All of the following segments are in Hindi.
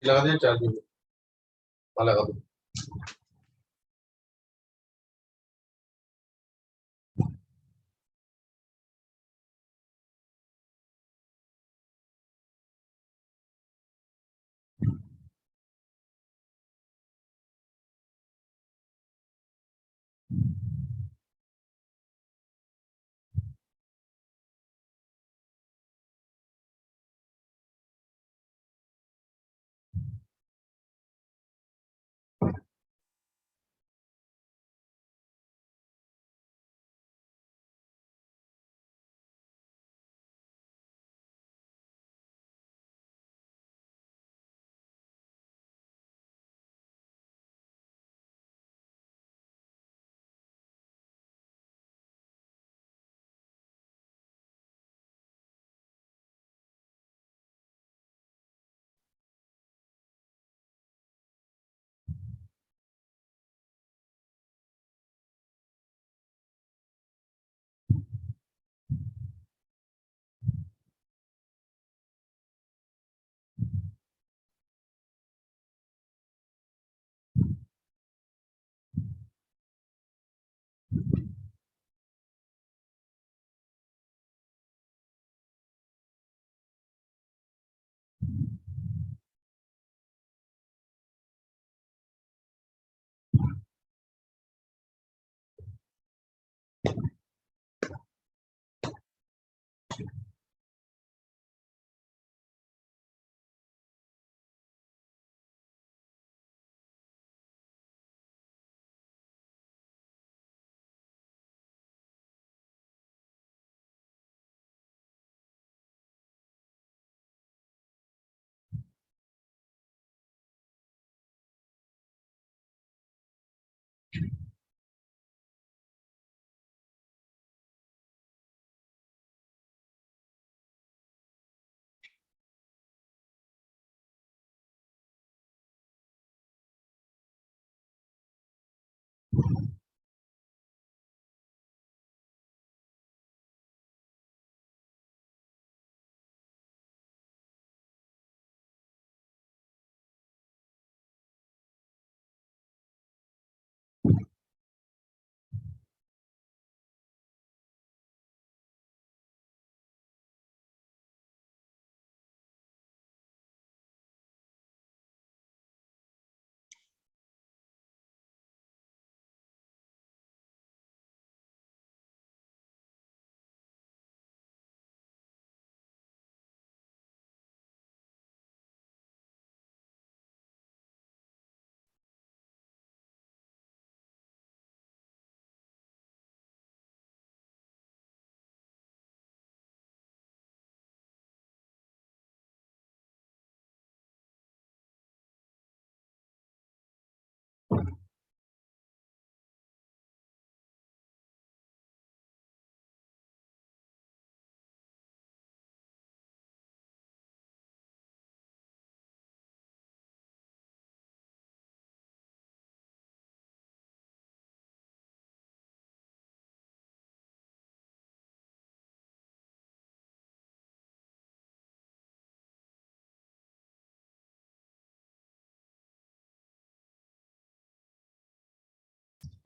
लगा दें चार्जिंग लगा दो।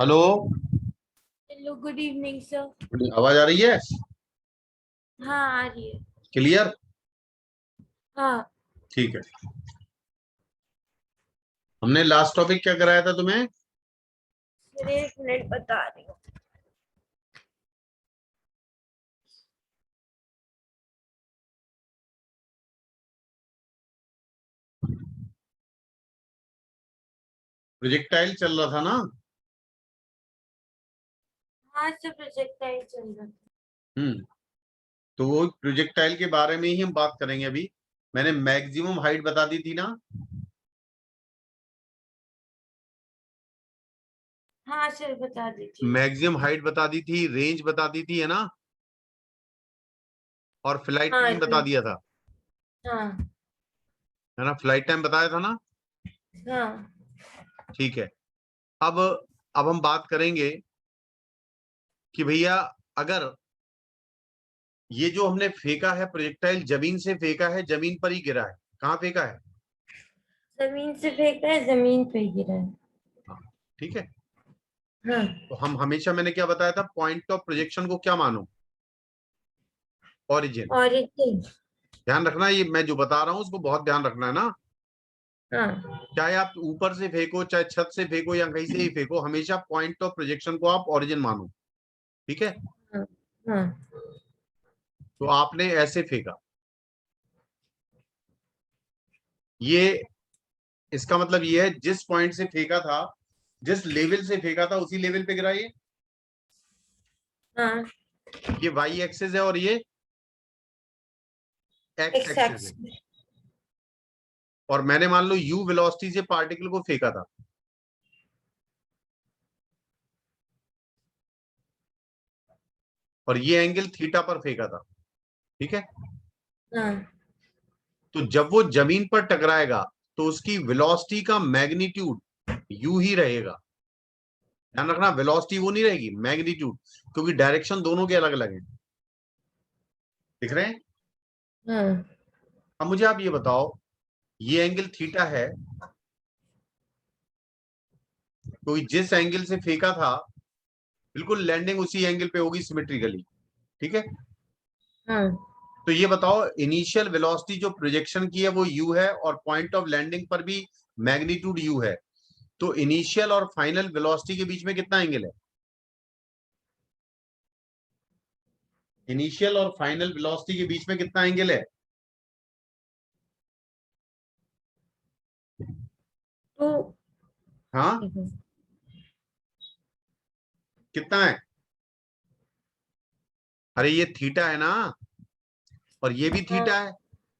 Hello. Hello, good evening sir. आवाज आ रही है? हाँ, आ रही है। क्लियर? हाँ, ठीक है। हमने लास्ट टॉपिक क्या कराया था तुम्हें? सर 1 मिनट बता रही हूँ। प्रोजेक्टाइल चल रहा था ना? हाँ सर, प्रोजेक्टाइल चल रहा था। तो वो प्रोजेक्टाइल के बारे में ही हम बात करेंगे अभी। मैंने मैक्सिमम हाइट बता दी थी ना? हाँ सर, बता दीजिए। मैक्सिमम हाइट बता दी थी, रेंज बता दी थी, है ना? और फ्लाइट हाँ टाइम बता जी। दिया था, हाँ। है ना? फ्लाइट टाइम बताया था ना? हाँ। ठीक है। अब अब हम बात करेंगे कि भैया, अगर ये जो हमने फेंका है प्रोजेक्टाइल, जमीन से फेंका है, जमीन पर ही गिरा है, कहाँ फेंका है? जमीन से फेंका है, जमीन पे गिरा है। हाँ, ठीक है। हाँ। तो हम हमेशा, मैंने क्या बताया था, पॉइंट ऑफ प्रोजेक्शन को क्या मानो? ओरिजिन। ओरिजिन। ध्यान रखना, ये मैं जो बता रहा हूँ उसको बहुत ध्यान रखना है ना। हाँ। चाहे आप ऊपर से फेंको, चाहे छत से फेंको, या कहीं से ही फेंको, हमेशा पॉइंट ऑफ प्रोजेक्शन को आप ओरिजिन मानो। ठीक है। हाँ। हाँ। तो आपने ऐसे फेंका, ये इसका मतलब ये है, जिस पॉइंट से फेंका था, जिस लेवल से फेंका था, उसी लेवल पे गिरा हाँ। ये वाई एक्सिस है और ये एक्स एक्स एक्सिस है। एक्सिस। और मैंने मान लो यू वेलोसिटी से पार्टिकल को फेंका था, और ये एंगल थीटा पर फेंका था। ठीक है। हाँ। तो जब वो जमीन पर टकराएगा तो उसकी वेलोसिटी का मैग्नीट्यूड यू ही रहेगा। ध्यान रखना, वेलोसिटी वो नहीं रहेगी, मैग्नीट्यूड, क्योंकि डायरेक्शन दोनों के अलग अलग है। दिख रहे हैं? हाँ। अब मुझे आप ये बताओ, ये एंगल थीटा है, क्योंकि जिस एंगल से फेंका था, बिल्कुल लैंडिंग उसी एंगल पे होगी सिमेट्रिकली। ठीक है। हाँ। तो ये बताओ, इनिशियल वेलोसिटी जो प्रोजेक्शन की है वो u है, और पॉइंट ऑफ लैंडिंग पर भी मैग्नीट्यूड u है। तो इनिशियल और फाइनल वेलोसिटी के बीच में कितना एंगल है? इनिशियल और फाइनल वेलोसिटी के बीच में कितना एंगल है? तो हाँ, देखो, कितना है? अरे ये थीटा है ना, और ये भी हाँ। थीटा है,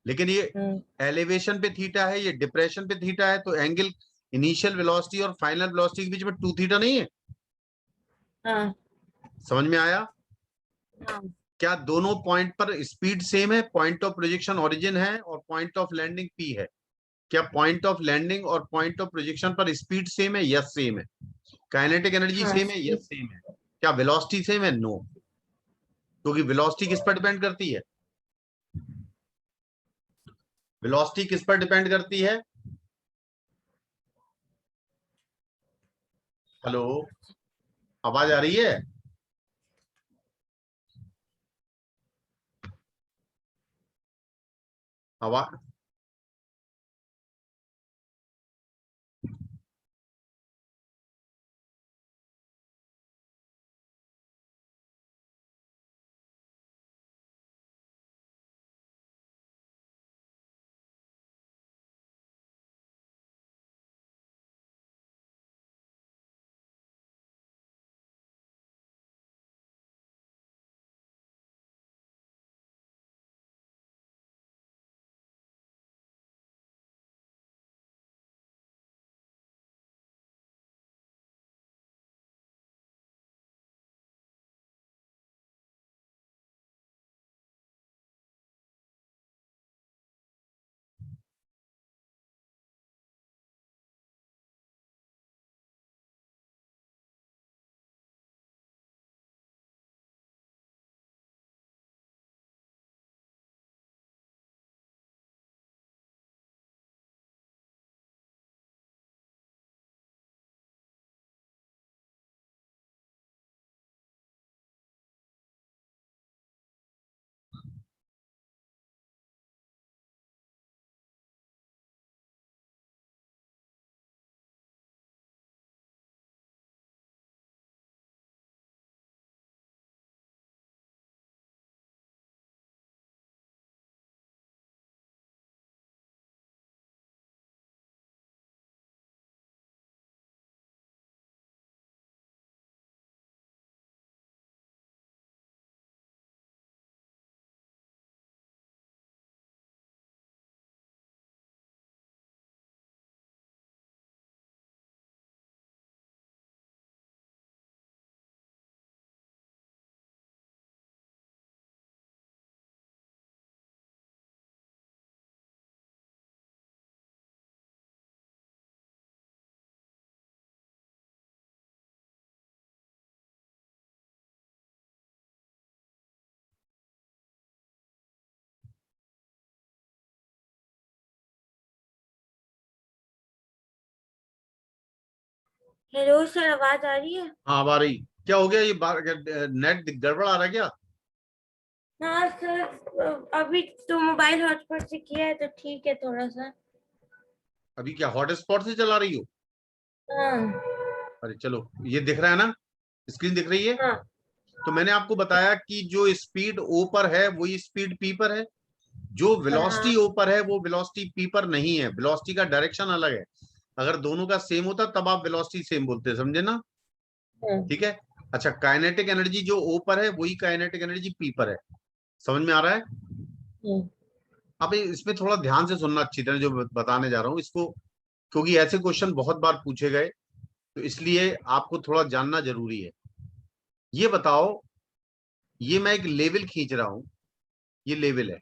लेकिन ये हाँ। एलिवेशन पे थीटा है, ये डिप्रेशन पे थीटा है, तो एंगल इनिशियल वेलोसिटी और फाइनल वेलोसिटी के बीच में टू थीटा नहीं है? हाँ। समझ में आया? हाँ। क्या दोनों पॉइंट पर स्पीड सेम है? पॉइंट ऑफ प्रोजेक्शन ओरिजिन है और पॉइंट ऑफ लैंडिंग पी है। क्या पॉइंट ऑफ लैंडिंग और पॉइंट ऑफ प्रोजेक्शन पर स्पीड सेम है? यस सेम है। काइनेटिक एनर्जी हाँ। सेम है? यस सेम है। क्या वेलोसिटी सेम है? नो। क्योंकि वेलोसिटी किस पर डिपेंड करती है? वेलोसिटी किस पर डिपेंड करती है? हेलो, आवाज आ रही है? आवाज हेलो सर, आवाज आ रही है? हाँ, अब आ रही। क्या हो गया, ये नेट गड़बड़ आ रहा है क्या? हाँ सर, अभी तो मोबाइल हॉटस्पॉट से किया है तो ठीक है थोड़ा सा। अभी क्या हॉटस्पॉट से चला रही हो? हाँ। अरे चलो, ये दिख रहा है ना, स्क्रीन दिख रही है। हाँ। तो मैंने आपको बताया कि जो स्पीड ओ पर है वही स्पीड पी पर है, जो पर हाँ। वेलोसिटी ओ पर है वो वेलोसिटी पी पर नहीं है, वेलोसिटी का डायरेक्शन अलग है। अगर दोनों का सेम होता तब आप वेलोसिटी सेम बोलते, समझे ना? हाँ। ठीक है। अच्छा, काइनेटिक एनर्जी जो ओ पर है वही काइनेटिक एनर्जी पी पर है। समझ में आ रहा है? हाँ। अब इसमें थोड़ा ध्यान से सुनना अच्छी तरह जो बताने जा रहा हूँ इसको, क्योंकि ऐसे क्वेश्चन बहुत बार पूछे गए, तो इसलिए आपको थोड़ा जानना जरूरी है। ये बताओ, ये मैं एक लेवल खींच रहा हूं, ये लेवल है,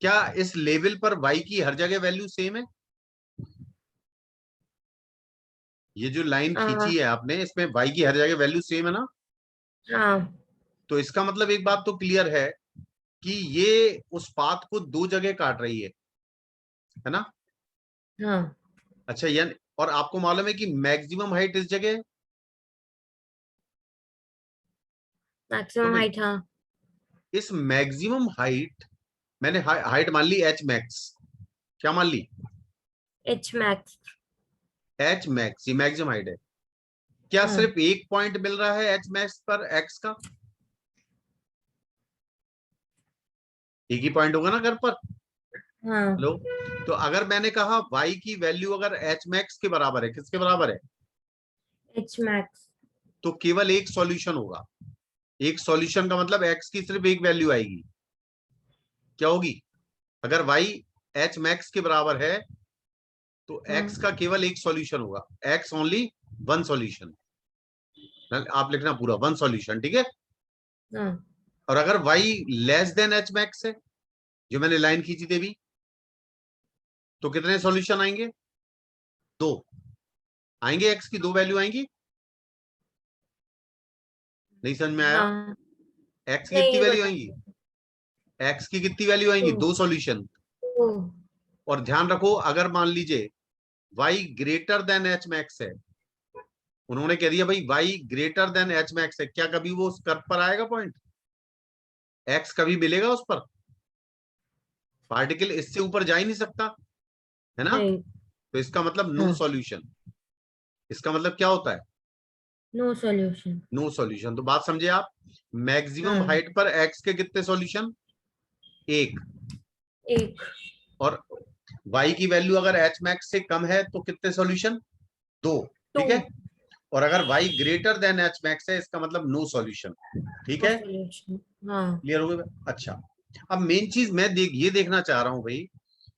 क्या इस लेवल पर y की हर जगह वैल्यू सेम है? ये जो लाइन हाँ। खींची है आपने, इसमें y की हर जगह वैल्यू सेम है ना? हाँ। तो इसका मतलब एक बात तो क्लियर है कि ये उस पाथ को दो जगह काट रही है ना? हाँ। अच्छा, यानी और आपको मालूम है कि मैक्सिमम हाइट इस जगह है। तो मैक्सिमम भाई, हाइट, हाँ। इस मैक्सिमम हाइट, मैंने हाइट मान ली एच मैक्स। क्या मान ली? H max. एच मैक्स, ये मैक्सिमम हाइट है। क्या हाँ। सिर्फ एक पॉइंट मिल रहा है एच मैक्स पर एक्स का? एक ही पॉइंट होगा ना घर पर। हाँ। लो, तो अगर मैंने कहा y की वैल्यू अगर एच मैक्स के बराबर है, किसके बराबर है? H max. तो केवल एक सॉल्यूशन होगा। एक सॉल्यूशन का मतलब x की सिर्फ एक वैल्यू आएगी। क्या होगी? अगर y एच मैक्स के बराबर है तो x हाँ। का केवल एक सॉल्यूशन होगा, x ओनली वन सॉल्यूशन। आप लिखना पूरा वन सॉल्यूशन, ठीक है। हाँ। और अगर y less than H max है, जो मैंने लाइन खींची थी अभी, तो कितने सॉल्यूशन आएंगे? दो आएंगे, x की दो वैल्यू आएंगी। नहीं समझ में आया? हाँ। x की नहीं, कितनी ये वैल्यू बता। आएंगी? x की कितनी वैल्यू आएंगी? टू। दो सॉल्यूशन। टू। और ध्यान रखो, अगर मान लीजिए y greater than H max है, उन्होंने कह दिया भाई y greater than H max है, क्या कभी वो उस कर्व पर आएगा पॉइंट? x कभी मिलेगा उस पर? पार्टिकल इससे ऊपर जा ही नहीं सकता, है ना? नहीं। तो इसका मतलब नो हाँ। सॉल्यूशन। इसका मतलब क्या होता है? No solution. No solution. तो बात समझे आप, मैक्सिमम हाँ। हाइट पर x के कितने सॉल्यूशन? एक। एक। और y की वैल्यू अगर एच मैक्स से कम है तो कितने सॉल्यूशन? दो। टू। ठीक है। और अगर y greater than H max है, इसका मतलब नो सॉल्यूशन। ठीक नो है, सॉल्यूशन। हाँ। क्लियर हो गया? अच्छा, अब मेन चीज मैं ये देखना चाह रहा हूं भाई,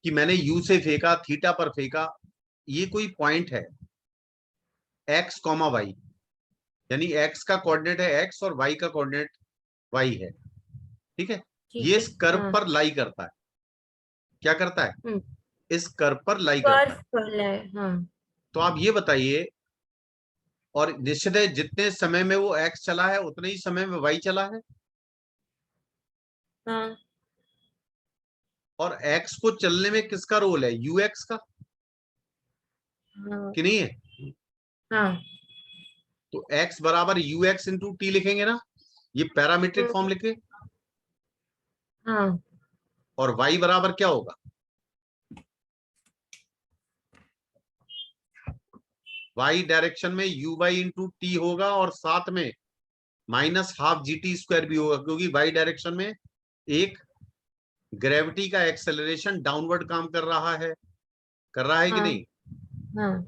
कि मैंने यू से फेंका, थीटा पर फेंका, ये कोई पॉइंट है एक्स कॉमा वाई, यानी एक्स का कोऑर्डिनेट है एक्स और वाई का कोऑर्डिनेट वाई है। ठीक है। ये ठीक है। इस कर्व हाँ। पर लाई करता है। क्या करता है? हम्म। इस कर्व पर लाई करता कर्व है। पर है, हाँ। तो आप ये बताइए, और निश्चित है जितने समय में वो एक्स चला है उतने ही समय में वाई चला है। हाँ। और एक्स को चलने में किसका रोल है? यू एक्स का, हाँ। कि नहीं है? हाँ। तो एक्स बराबर यू एक्स इंटू टी लिखेंगे ना, ये पैरामीट्रिक फॉर्म हम्म। लिखे। हाँ। और y बराबर क्या होगा? y डायरेक्शन में यू वाई इंटू टी होगा, और साथ में minus half g t square भी होगा, क्योंकि y डायरेक्शन में एक ग्रेविटी का एक्सेलरेशन डाउनवर्ड काम कर रहा है कि हाँ। नहीं? हाँ।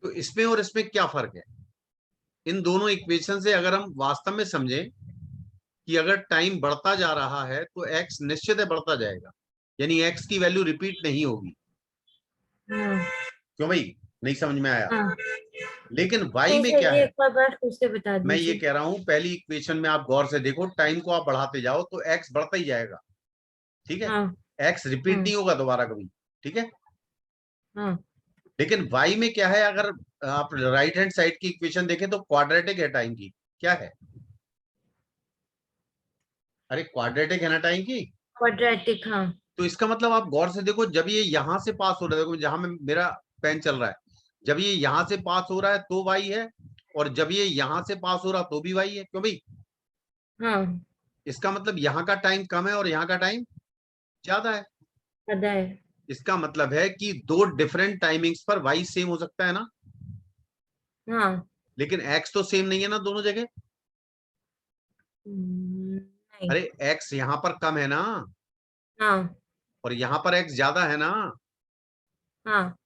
तो इसमें और इसमें क्या फर्क है? इन दोनों इक्वेशन से अगर हम वास्तव में समझें कि अगर टाइम बढ़ता जा रहा है तो x निश्चित है बढ़ता जाएगा, यानी x की वैल्यू रिपीट नहीं होगी। हाँ। क्यों भाई, नहीं समझ में आया? हाँ। लेकिन y नहीं में सर, क्या ये है? एक बार फिर से बता मैं ये दीजिए। कह रहा हूं, पहली इक्वेशन में आप गौर से देखो, टाइम को आप बढ़ाते जाओ तो x बढ़ता ही जाएगा। ठीक है। हाँ। x रिपीट हाँ। नहीं होगा दोबारा कभी। ठीक है। हाँ। लेकिन y में क्या है, अगर आप राइट हैंड साइड की इक्वेशन देखें तो क्वाड्रेटिक है टाइम की। क्या है? अरे क्वाड्रेटिक है ना टाइम की। क्वाड्रेटिक, हाँ। तो इसका मतलब आप गौर से देखो, जब ये यहां से पास हो रहा है, देखो जहां में मेरा पेन चल रहा है, जब ये यहां से पास हो रहा है तो y है, और जब ये यहां से पास हो रहा तो भी y है, क्यों भाई? हाँ, इसका मतलब यहाँ का टाइम कम है और यहाँ का टाइम ज्यादा है। पता है। इसका मतलब है कि दो डिफरेंट टाइमिंग्स पर y सेम हो सकता है ना, हाँ। लेकिन x तो सेम नहीं है ना दोनों जगह। नहीं। अरे x यहाँ पर कम है ना, हाँ। और यहाँ पर x ज्यादा है ना। हाँ।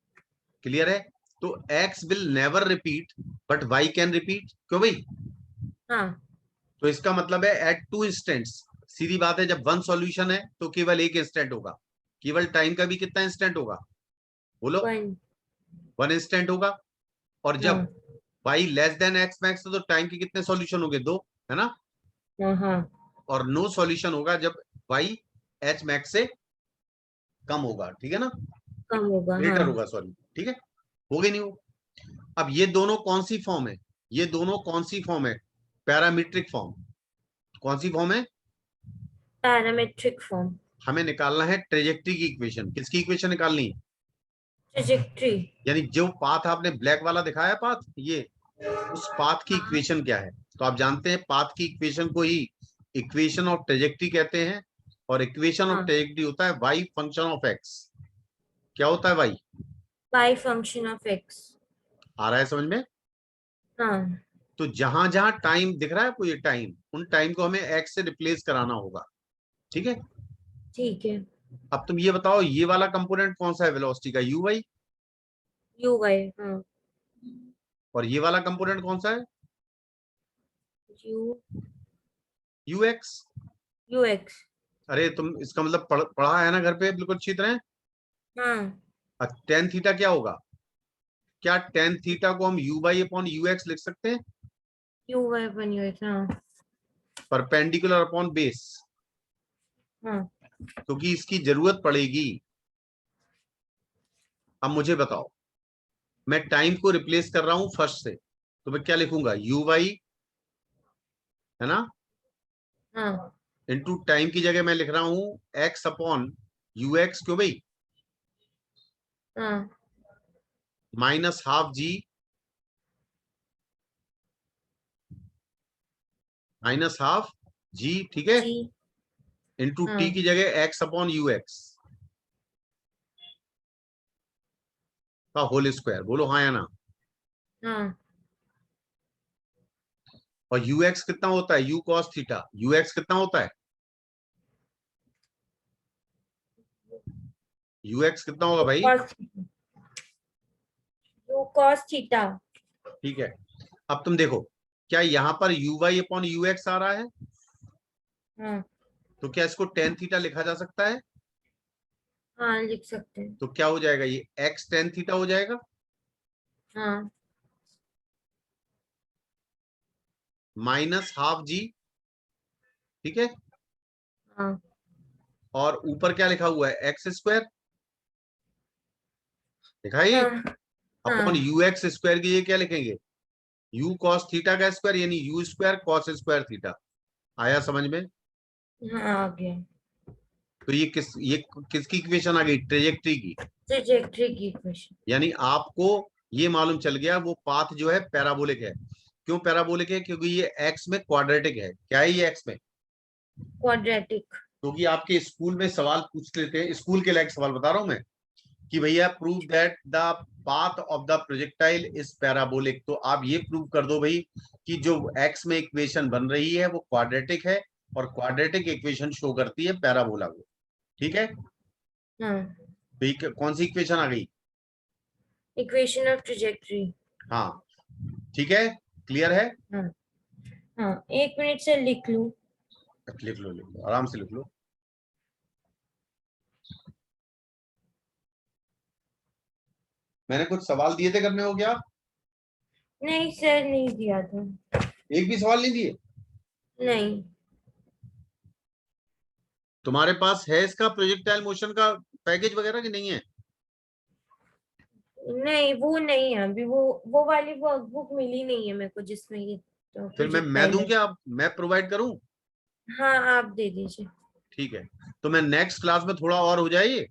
क्लियर है? तो x will never repeat but y can repeat, क्यों भाई? हाँ। तो इसका मतलब है एट टू इंस्टेंट्स। सीधी बात है, जब वन सॉल्यूशन है तो केवल एक इंस्टेंट होगा। केवल टाइम का भी कितना इंस्टेंट होगा, बोलो? 1। वन इंस्टेंट होगा। और जब हाँ। y less than x max तो टाइम के कितने सॉल्यूशन होंगे, दो, है ना? हाँ। हाँ। और नो सॉल्यूशन होगा जब y एच मैक्स से कम होगा, ठीक है ना? कम होगा। हाँ। ग्रेटर होगा, सॉरी, ठीक है। हो गई नहीं हो? अब ये दोनों कौन सी फॉर्म है? ये दोनों कौन सी फॉर्म है? Parametric form. कौन सी फॉर्म है? Parametric form. हमें निकालना है ट्रेजेक्ट्री की इक्वेशन। किसकी इक्वेशन निकालनी है? ट्रेजेक्ट्री। यानी जो पाथ आपने ब्लैक वाला दिखाया पाथ, ये उस पाथ की हाँ। इक्वेशन क्या है? तो आप जानते हैं पाथ की इक्वेशन को ही इक्वेशन ऑफ ट्रेजेक्ट्री कहते हैं। और इक्वेशन ऑफ हाँ। ट्रेजेक्ट्री होता है y फंक्शन ऑफ x। क्या होता है y? By function of x. आ रहा है समझ में? हाँ। तो जहां जहां टाइम दिख रहा है आपको, ये टाइम, उन टाइम को हमें x से रिप्लेस कराना होगा, ठीक है? ठीक है। अब तुम ये बताओ, ये वाला कंपोनेंट कौन सा है वेलोसिटी का, u y? You Y. हाँ। और ये वाला कंपोनेंट कौन सा है, you u x? You x. अरे तुम इसका मतलब पढ़ा है ना घर पे बिल्कुल अच्छी तरह। हाँ। टेन थीटा क्या होगा? क्या टेन थीटा को हम u by upon u x लिख सकते हैं? U y upon u x. हाँ। परपेंडिकुलर अपॉन बेस, हाँ। क्योंकि इसकी जरूरत पड़ेगी। अब मुझे बताओ, मैं टाइम को रिप्लेस कर रहा हूं फर्स्ट से, तो मैं क्या लिखूंगा, u बाई, है ना, हाँ। इनटू टाइम की जगह मैं लिख रहा हूं x अपॉन यू एक्स, क्यों भाई? हाँ। माइनस हाफ जी, माइनस हाफ जी, ठीक है, जी। इनटू टी हाँ। की जगह x अपॉन यू एक्स का होल स्क्वायर। बोलो हाँ या ना? हाँ। और यू एक्स कितना होता है, u cos theta, u x कितना होता है, यू एक्स कितना होगा भाई? Cos u cos theta. ठीक है। अब तुम देखो, क्या यहाँ पर u y upon u x आ रहा है? हाँ। तो क्या इसको टेन थीटा लिखा जा सकता है? हाँ, लिख सकते हैं। तो क्या हो जाएगा, ये एक्स टेन थीटा हो जाएगा, हाँ। माइनस हाफ जी, ठीक है। हाँ। और ऊपर क्या लिखा हुआ है, एक्स स्क्वायर लिखा है ये, हाँ। अपॉन हाँ। यू एक्स स्क्वायर की ये क्या लिखेंगे, यू कॉस थीटा का स्क्वायर, यानी you square cos square theta. आया समझ में? हाँ, आ गया। तो ये किसकी इक्वेशन आ गई, ट्रेजेक्ट्री की। ट्रेजेक्ट्री की इक्वेशन। यानी आपको ये मालूम चल गया वो पाथ जो है पैराबोलिक है। क्यों पैराबोलिक है? क्योंकि ये एक्स में क्वाड्रेटिक है। क्या है ये एक्स में? क्वाड्रेटिक। क्योंकि आपके स्कूल में सवाल पूछ लेते हैं, स्कूल के लायक सवाल बता रहा हूं मैं, कि भैया prove that the path of the projectile is parabolic. तो आप ये प्रूव कर दो भाई कि जो एक्स में इक्वेशन बन रही है वो क्वाड्रेटिक है, और क्वाड्रेटिक इक्वेशन शो करती है पैराबोला को, ठीक है? हाँ। तो ये कौन सी इक्वेशन आ गई? Equation of trajectory. हाँ, ठीक है, क्लियर है? हाँ। हाँ, 1 मिनट से लिख लूं। लिख लो, लिख लो, आराम से लिख लो। मैंने कुछ सवाल दिए थे करने, हो गया? नहीं सर, नहीं दिया था। एक भी सवाल नहीं दिए? नहीं। तुम्हारे पास है इसका प्रोजेक्टाइल मोशन का पैकेज वगैरह कि नहीं है? नहीं, वो नहीं है अभी। वो वाली वर्कबुक मिली नहीं है मेरे को जिसमें ये तो फिर मैं प्रोजेक्टाइल दूं है। क्या, मैं प्रोवाइड करूं? हाँ, आप दे दीजिए। ठीक है, तो मैं नेक्स्ट क्लास में थोड़ा और हो जाए ये,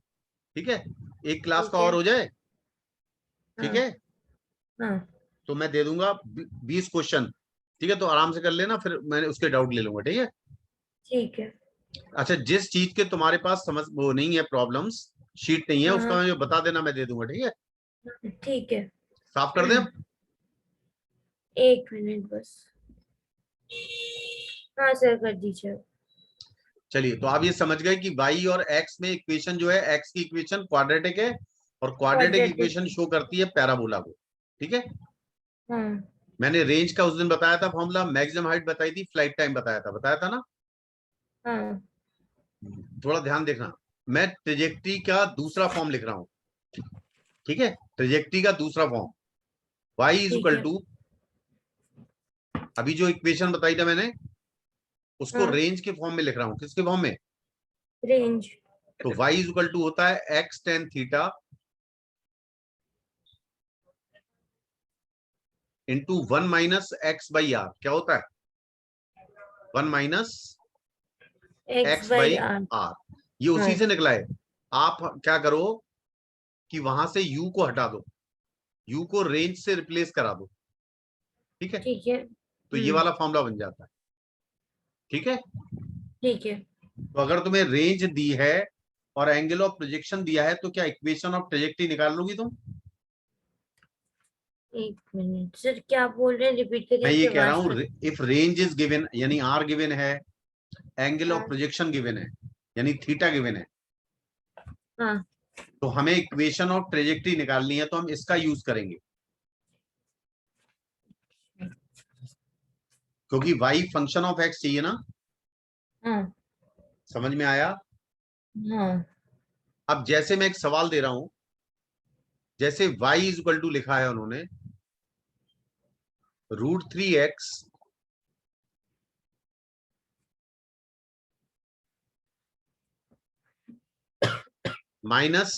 ठीक है, एक क्लास ठीक का है। और हो जाए, ठीक हाँ। है? हाँ तो मैं दे दूंगा 20 क्वेश्चन, ठीक है, तो आराम से कर लेना, फिर मैंने उसके डाउट ले लूंगा, ठीक है। ठीक है। अच्छा, जिस चीज के तुम्हारे पास समझ वो नहीं है, प्रॉब्लम्स शीट नहीं है हाँ उसका हाँ मुझे बता देना, मैं दे दूंगा, ठीक है। ठीक है। साफ कर दें अब? एक मिनट बस। हाँ सर कर दीजिए। चलिए, तो आप ये समझ गए कि y और x में इक्वेशन जो है, x की इक्वेशन क्वाड्रेटिक है और क्वाड्रेटिक क्वाड्रेटिक। इक्वेशन शो करती है पैराबोला को, ठीक है। हाँ मैंने रेंज का उस दिन बताया था फॉर्मूला, मैक्सिमम हाइट बताई थी, फ्लाइट टाइम बताया था ना। हाँ थोड़ा ध्यान देखना, मैं ट्रेजेक्ट्री का दूसरा फॉर्म लिख रहा हूं, ठीक है, ट्रेजेक्ट्री का दूसरा फॉर्म, y इज ठीक इक्वल है। टू, अभी जो इक्वेशन बताई था मैंने उसको हाँ रेंज के फॉर्म में लिख रहा हूं, किसके फॉर्म में, रेंज। तो y इज इक्वल टू होता है x tan theta into 1 - x/r, क्या होता है 1 - x x by by r. R, ये हाँ उसी से निकला है। आप क्या करो कि वहां से u को हटा दो, u को रेंज से रिप्लेस करा दो, ठीक है, ठीक है। तो ये वाला फॉर्मूला बन जाता है, ठीक है। ठीक है। तो अगर तुम्हें रेंज दी है और एंगल ऑफ प्रोजेक्शन दिया है तो क्या इक्वेशन ऑफ ट्रेजेक्टरी निकाल लोगी तुम? एक मिनट सर, क्या बोल रहे हैं, रिपीट करिए, मैं ये आपकी कह रहा आवाज हूं, cut. If range is given यानी आर गिवन है, एंगल ऑफ हाँ प्रोजेक्शन गिवन है यानी थीटा गिवन है, हाँ तो हमें इक्वेशन ऑफ ट्रेजेक्टरी निकालनी है, तो हम इसका यूज करेंगे, क्योंकि y फंक्शन ऑफ x चाहिए ना। हाँ समझ में आया? हाँ अब जैसे मैं एक सवाल दे रहा हूं, जैसे y इज इक्वल टू लिखा है उन्होंने √3x minus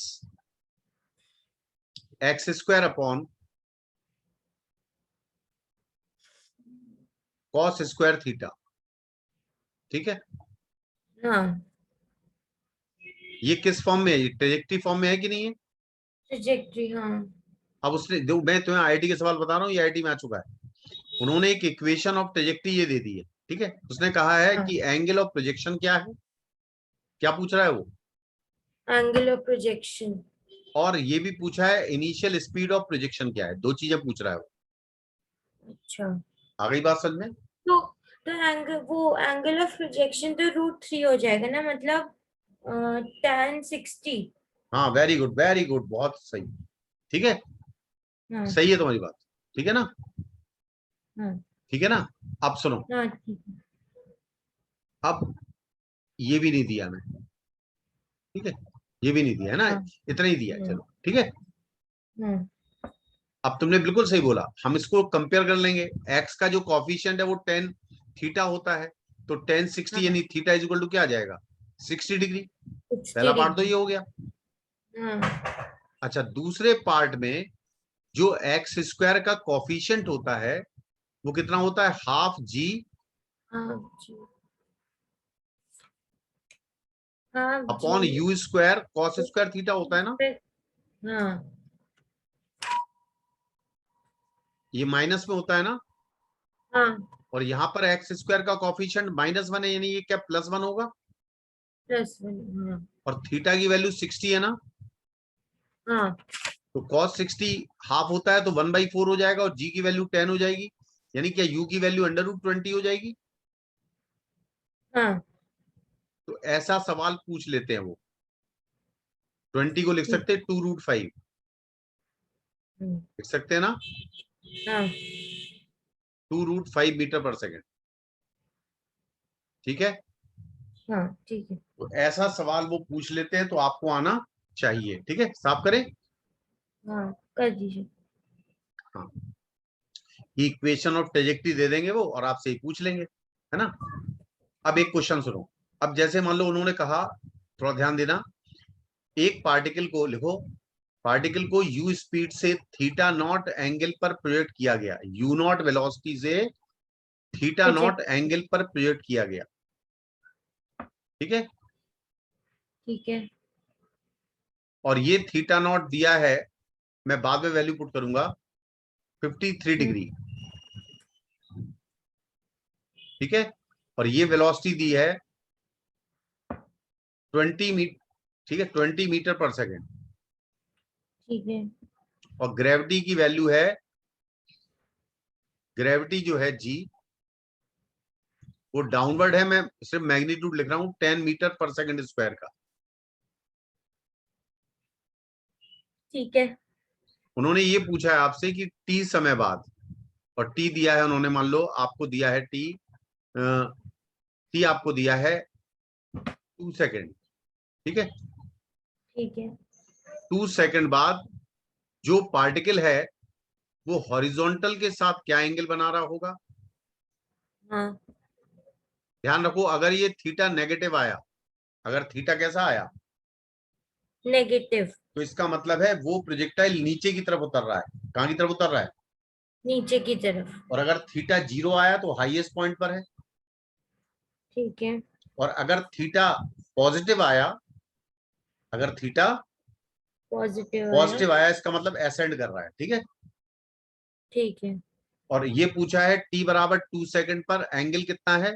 x² upon cos² theta, ठीक है। हाँ। ये किस फॉर्म में है, ये ट्रेजेक्टरी फॉर्म में है कि नहीं है? ट्रेजेक्ट्री हाँ। अब उसने जो, मैं तुम्हें आईआईटी के सवाल बता रहा हूँ, ये आईआईटी में आ चुका है, उन्होंने एक इक्वेशन ऑफ ट्रेजेक्टरी ये दे दी है, ठीक है। उसने कहा है हाँ कि एंगल ऑफ प्रोजेक्शन क्या है, क्या पूछ रहा है वो, एंगल ऑफ प्रोजेक्शन। और ये भी पूछा है इनिशियल स्पीड ऑफ प्रोजेक्शन क्या है, दो चीजें पूछ रहा है वो। अच्छा। आ गई बात समझ में? तो एंगल ऑफ प्रोजेक्शन तो √3 हो जाएगा ना, मतलब tan 60। हाँ, वेरी गुड, बहुत सही, ठीक है, हाँ सही है तुम्हारी बात, ठीक है ना, हाँ ठीक है ना। अब सुनो, हाँ ठीक है। अब ये भी नहीं दिया मैं, ठीक है, ये भी नहीं दिया है ना, हाँ इतना ही दिया है, हाँ चलो ठीक है। हाँ अब तुमने बिल्कुल सही बोला, हम इसको कंपेयर कर लेंगे, एक्स का जो कॉफिशिएंट है वो टेन थीटा होता है, तो टेन 60 हाँ यानी थीटा इज इक्वल टू क्या आ जाएगा, 60 डिग्री। 60 पहला पार्ट तो डिग्री। ये हो गया। हाँ अच्छा, दूसरे पार्ट में जो x² का कॉफिशिएंट होता है वो कितना होता है, हाफ जी हाँ जी। हाँ अपॉन जी। u² cos² थीटा होता है ना, हाँ ये माइनस में होता है ना, हाँ और यहाँ पर x² का कॉफिशिएंट -1 है, यानी ये क्या +1 होगा, +1। हाँ और थीटा की वैल्यू 60 है ना, हाँ तो cos 60 हाफ होता है तो 1/4 हो जाएगा, और g की वैल्यू 10 हो जाएगी, यानी क्या u की वैल्यू √20 हो जाएगी। हाँ तो ऐसा सवाल पूछ लेते हैं वो, 20 को लिख ठीक। सकते हैं 2√5, लिख सकते हैं ना, हाँ 2√5 मीटर पर सेकेंड, ठीक है। हाँ ठीक है। तो ऐसा सवाल वो पूछ लेते हैं, तो आपको आना चाहिए, ठीक है, साफ करें। हाँ कर दीजिए। हाँ, इक्वेशन ऑफ ट्रेजेक्टरी दे देंगे वो और आपसे ही पूछ लेंगे, है ना। अब एक क्वेश्चन सुनो, अब जैसे मान लो उन्होंने कहा, थोड़ा ध्यान देना, एक पार्टिकल को लिखो, पार्टिकल को u स्पीड से थीटा नॉट एंगल पर प्रोजेक्ट किया गया, u0 वेलोसिटी से थीटा नॉट प्रोजेक्ट। एंगल पर प्रोजेक्ट किया गया, ठीक है। ठीक है। और ये थीटा नॉट दिया है, मैं बाद में वैल्यू पुट करूंगा, 53 डिग्री, ठीक है। और ये वेलोसिटी दी है 20 मीटर, ठीक है, 20 मीटर पर सेकेंड। ठीक है। और ग्रेविटी की वैल्यू है, ग्रेविटी जो है जी, वो डाउनवर्ड है, मैं सिर्फ मैग्नीट्यूड लिख रहा हूं, 10 मीटर पर सेकेंड स्क्वायर का। ठीक है। उन्होंने ये पूछा है आपसे कि टी समय बाद, और टी दिया है उन्होंने, मान लो आपको दिया है टी, टी आपको दिया है 2 सेकेंड, ठीक है। ठीक है। 2 सेकेंड बाद जो पार्टिकल है वो हॉरिजॉन्टल के साथ क्या एंगल बना रहा होगा? हाँ। ध्यान रखो, अगर ये थीटा नेगेटिव आया, अगर थीटा कैसा आया, नेगेटिव। तो इसका मतलब है वो प्रोजेक्टाइल नीचे की तरफ उतर रहा है। कहां की तरफ उतर रहा है? नीचे की तरफ। और अगर थीटा 0 आया तो हाईएस्ट पॉइंट पर है। ठीक है। और अगर थीटा पॉजिटिव आया, अगर थीटा पॉजिटिव आया। पॉजिटिव आया, इसका मतलब एसेंड कर रहा है, ठीक है। ठीक है। और ये पूछा है टी बराबर 2 सेकेंड पर एंगल कितना है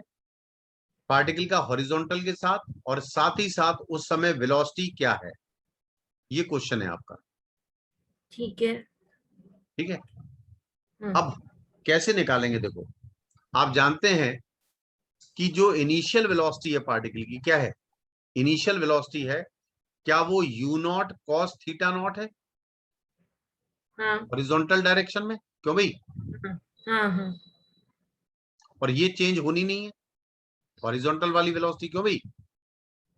पार्टिकल का हॉरिजॉन्टल के साथ, और साथ ही साथ उस समय वेलोसिटी क्या है, ये क्वेश्चन है आपका, ठीक है। ठीक है। हाँ। अब कैसे निकालेंगे, देखो, आप जानते हैं कि जो इनिशियल वेलोसिटी है पार्टिकल की, क्या है? इनिशियल वेलोसिटी है, क्या वो you not cos theta naught है हाँ। हॉरिजॉन्टल डायरेक्शन में? क्यों भाई? हाँ। हाँ। हाँ। और ये चेंज होनी नहीं है, हॉरिजॉन्टल वाली वेलोसिटी, क्यों भाई?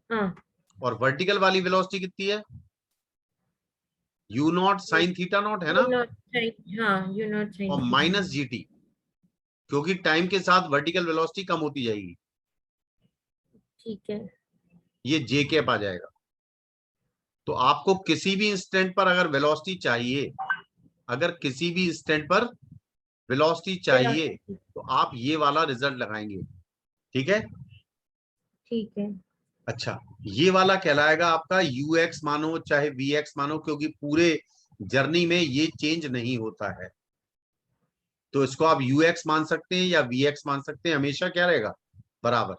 हाँ। और वर्टिकल वाली वेलोसिटी कितनी है? You not sine theta naught है यू ना, नॉट साइन, हाँ यू नॉट साइन और थीटा। माइनस जीटी, क्योंकि टाइम के साथ वर्टिकल वेलोसिटी कम होती जाएगी, ठीक है। ये जे कैप आ जाएगा। तो आपको किसी भी इंस्टेंट पर अगर वेलोसिटी चाहिए, अगर किसी भी इंस्टेंट पर वेलोसिटी चाहिए, वेलोसिटी। तो आप ये वाला रिजल्ट लगाएंगे, ठीक है। ठीक है। अच्छा, ये वाला कहलाएगा आपका यू एक्स मानो चाहे वी एक्स मानो, क्योंकि पूरे जर्नी में ये चेंज नहीं होता है, तो इसको आप यू एक्स मान सकते हैं या वी एक्स मान सकते हैं, हमेशा क्या रहेगा? बराबर।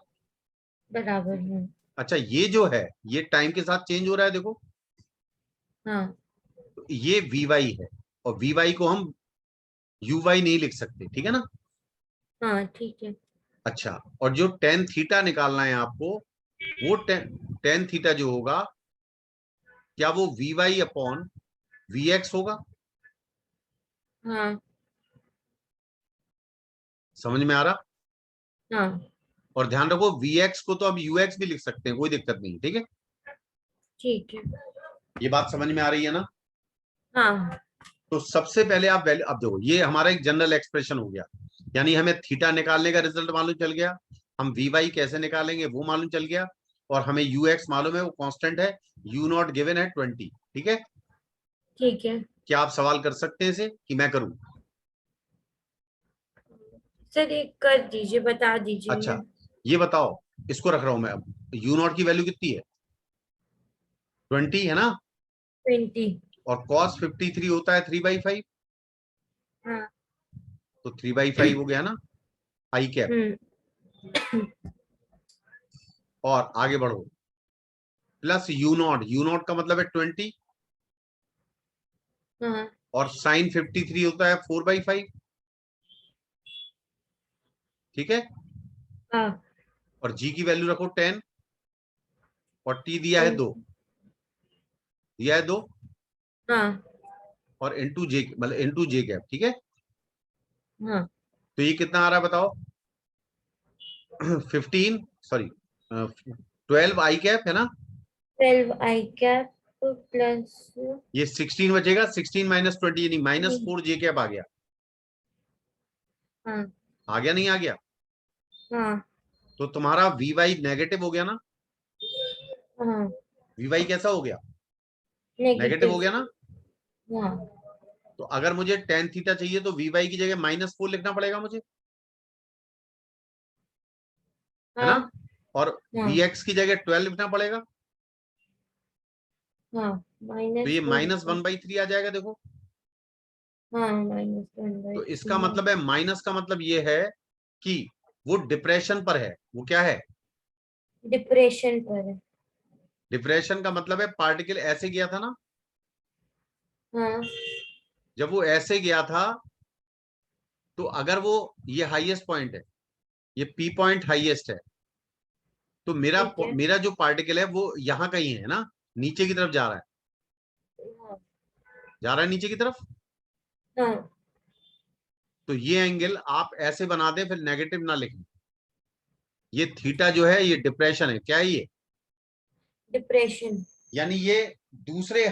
बराबर है। अच्छा, ये जो है ये टाइम के साथ चेंज हो रहा है, देखो, हाँ। तो ये वी वाई है, और वी वाई को हम यू वाई नहीं लिख सकते, ठीक है ना। हाँ। ठीक है। अच्छा, और जो टेन थीटा निकालना है आपको, वो टेन थीटा जो होगा, क्या वो v y upon v x होगा? हाँ। समझ में आ रहा? हाँ। और ध्यान रखो, वी एक्स को तो अब यू एक्स भी लिख सकते हैं, कोई दिक्कत नहीं, ठीक है। ठीक है। ये बात समझ में आ रही है ना? हाँ। तो सबसे पहले आप वैल्यू, अब देखो, ये हमारा एक जनरल एक्सप्रेशन हो गया, यानी हमें थीटा निकालने का रिजल्ट मालूम चल गया, हम वी वाई कैसे निकालेंगे वो मालूम चल गया, और हमें यू एक्स मालूम है, वो कांस्टेंट है, यू नॉट गिवन है 20, ठीक है। ठीक है। क्या आप सवाल कर सकते हैं इसे, कि मैं करूं? सर एक कर दीजिए, बता दीजिए अच्छा, मैं। ये बताओ, इसको रख रहा हूं मैं अब, यू नॉट की वैल्यू कितनी है? 20 है ना, 20। और कॉस 53 होता है 3/5, हाँ। तो 3/5 हो गया ना, आई कैप। हम्म। और आगे बढ़ो, प्लस यू नॉट का मतलब है 20, हाँ। और साइन 53 होता है 4/5, ठीक है। हाँ। और जी की वैल्यू रखो 10, और टी दिया है 2, 20। दिया है 2, हाँ। और इंटू जे, मतलब इंटू जे कैप, ठीक है। हाँ। तो ये कितना आ रहा है बताओ? 15, सॉरी, 12 आई कैप है ना, 12 आई कैप प्लस। ये 16 बचेगा, 16 माइनस 20 यानी -4 जे कैप आ गया, हाँ। आ गया नहीं आ गया? हाँ। तो तुम्हारा वी वाई नेगेटिव हो गया ना, हाँ। वी वाई कैसा हो गया? नेगेटिव हो नेगेटिव। गया ना। हाँ। तो अगर मुझे टेन थीटा चाहिए तो वी वाई की जगह -4 लिखना पड़ेगा मुझे, है ना। हाँ। और वी हाँ। एक्स की जगह 12 लिखना पड़ेगा, हाँ। तो ये -4। -1/3 आ जाएगा, देखो। हाँ -1/3 तो इसका मतलब है, माइनस का मतलब ये है कि वो डिप्रेशन पर है। वो क्या है? डिप्रेशन पर है। डिप्रेशन का मतलब है पार्टिकल ऐसे गया था ना, हाँ जब वो ऐसे गया था तो अगर वो, ये हाईएस्ट पॉइंट है, ये पी पॉइंट हाईएस्ट है, तो मेरा ठीक है। मेरा जो पार्टिकल है वो यहाँ कहीं है ना, नीचे की तरफ जा रहा है, हाँ जा रहा है नीचे की तरफ। हाँ तो ये एंगल आप ऐसे बना दे, फिर नेगेटिव ना लिखें। ये थीटा जो है ये डिप्रेशन है। क्या है ये? डिप्रेशन। यानी ये दूसरी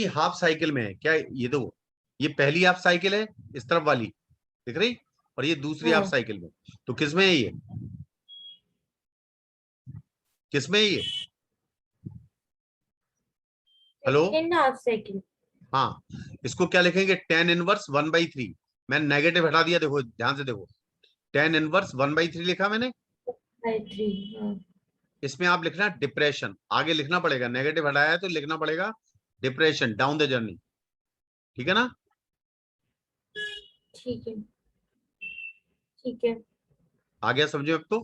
हाफ साइकिल में है। क्या ये दो, ये पहली हाफ साइकिल है इस तरफ वाली, दिख रही, और ये दूसरी हाफ हाँ साइकिल में। तो किसमें है ये? किसमें है ये? हेलो? Second half second. हाँ, इसको क्या लिखेंगे? Tan inverse 1/3। मैंने नेगेटिव हटा दिया, देखो ध्यान से देखो, टेन इनवर्स 1/3 लिखा मैंने। बाई 3। हाँ इसमें आप लिखना डिप्रेशन, आगे लिखना पड़ेगा, नेगेटिव हटाया है तो लिखना पड़ेगा डिप्रेशन डाउन द जर्नी। ठीक है ना? ठीक है। ठीक है। आ गया समझो अब तो?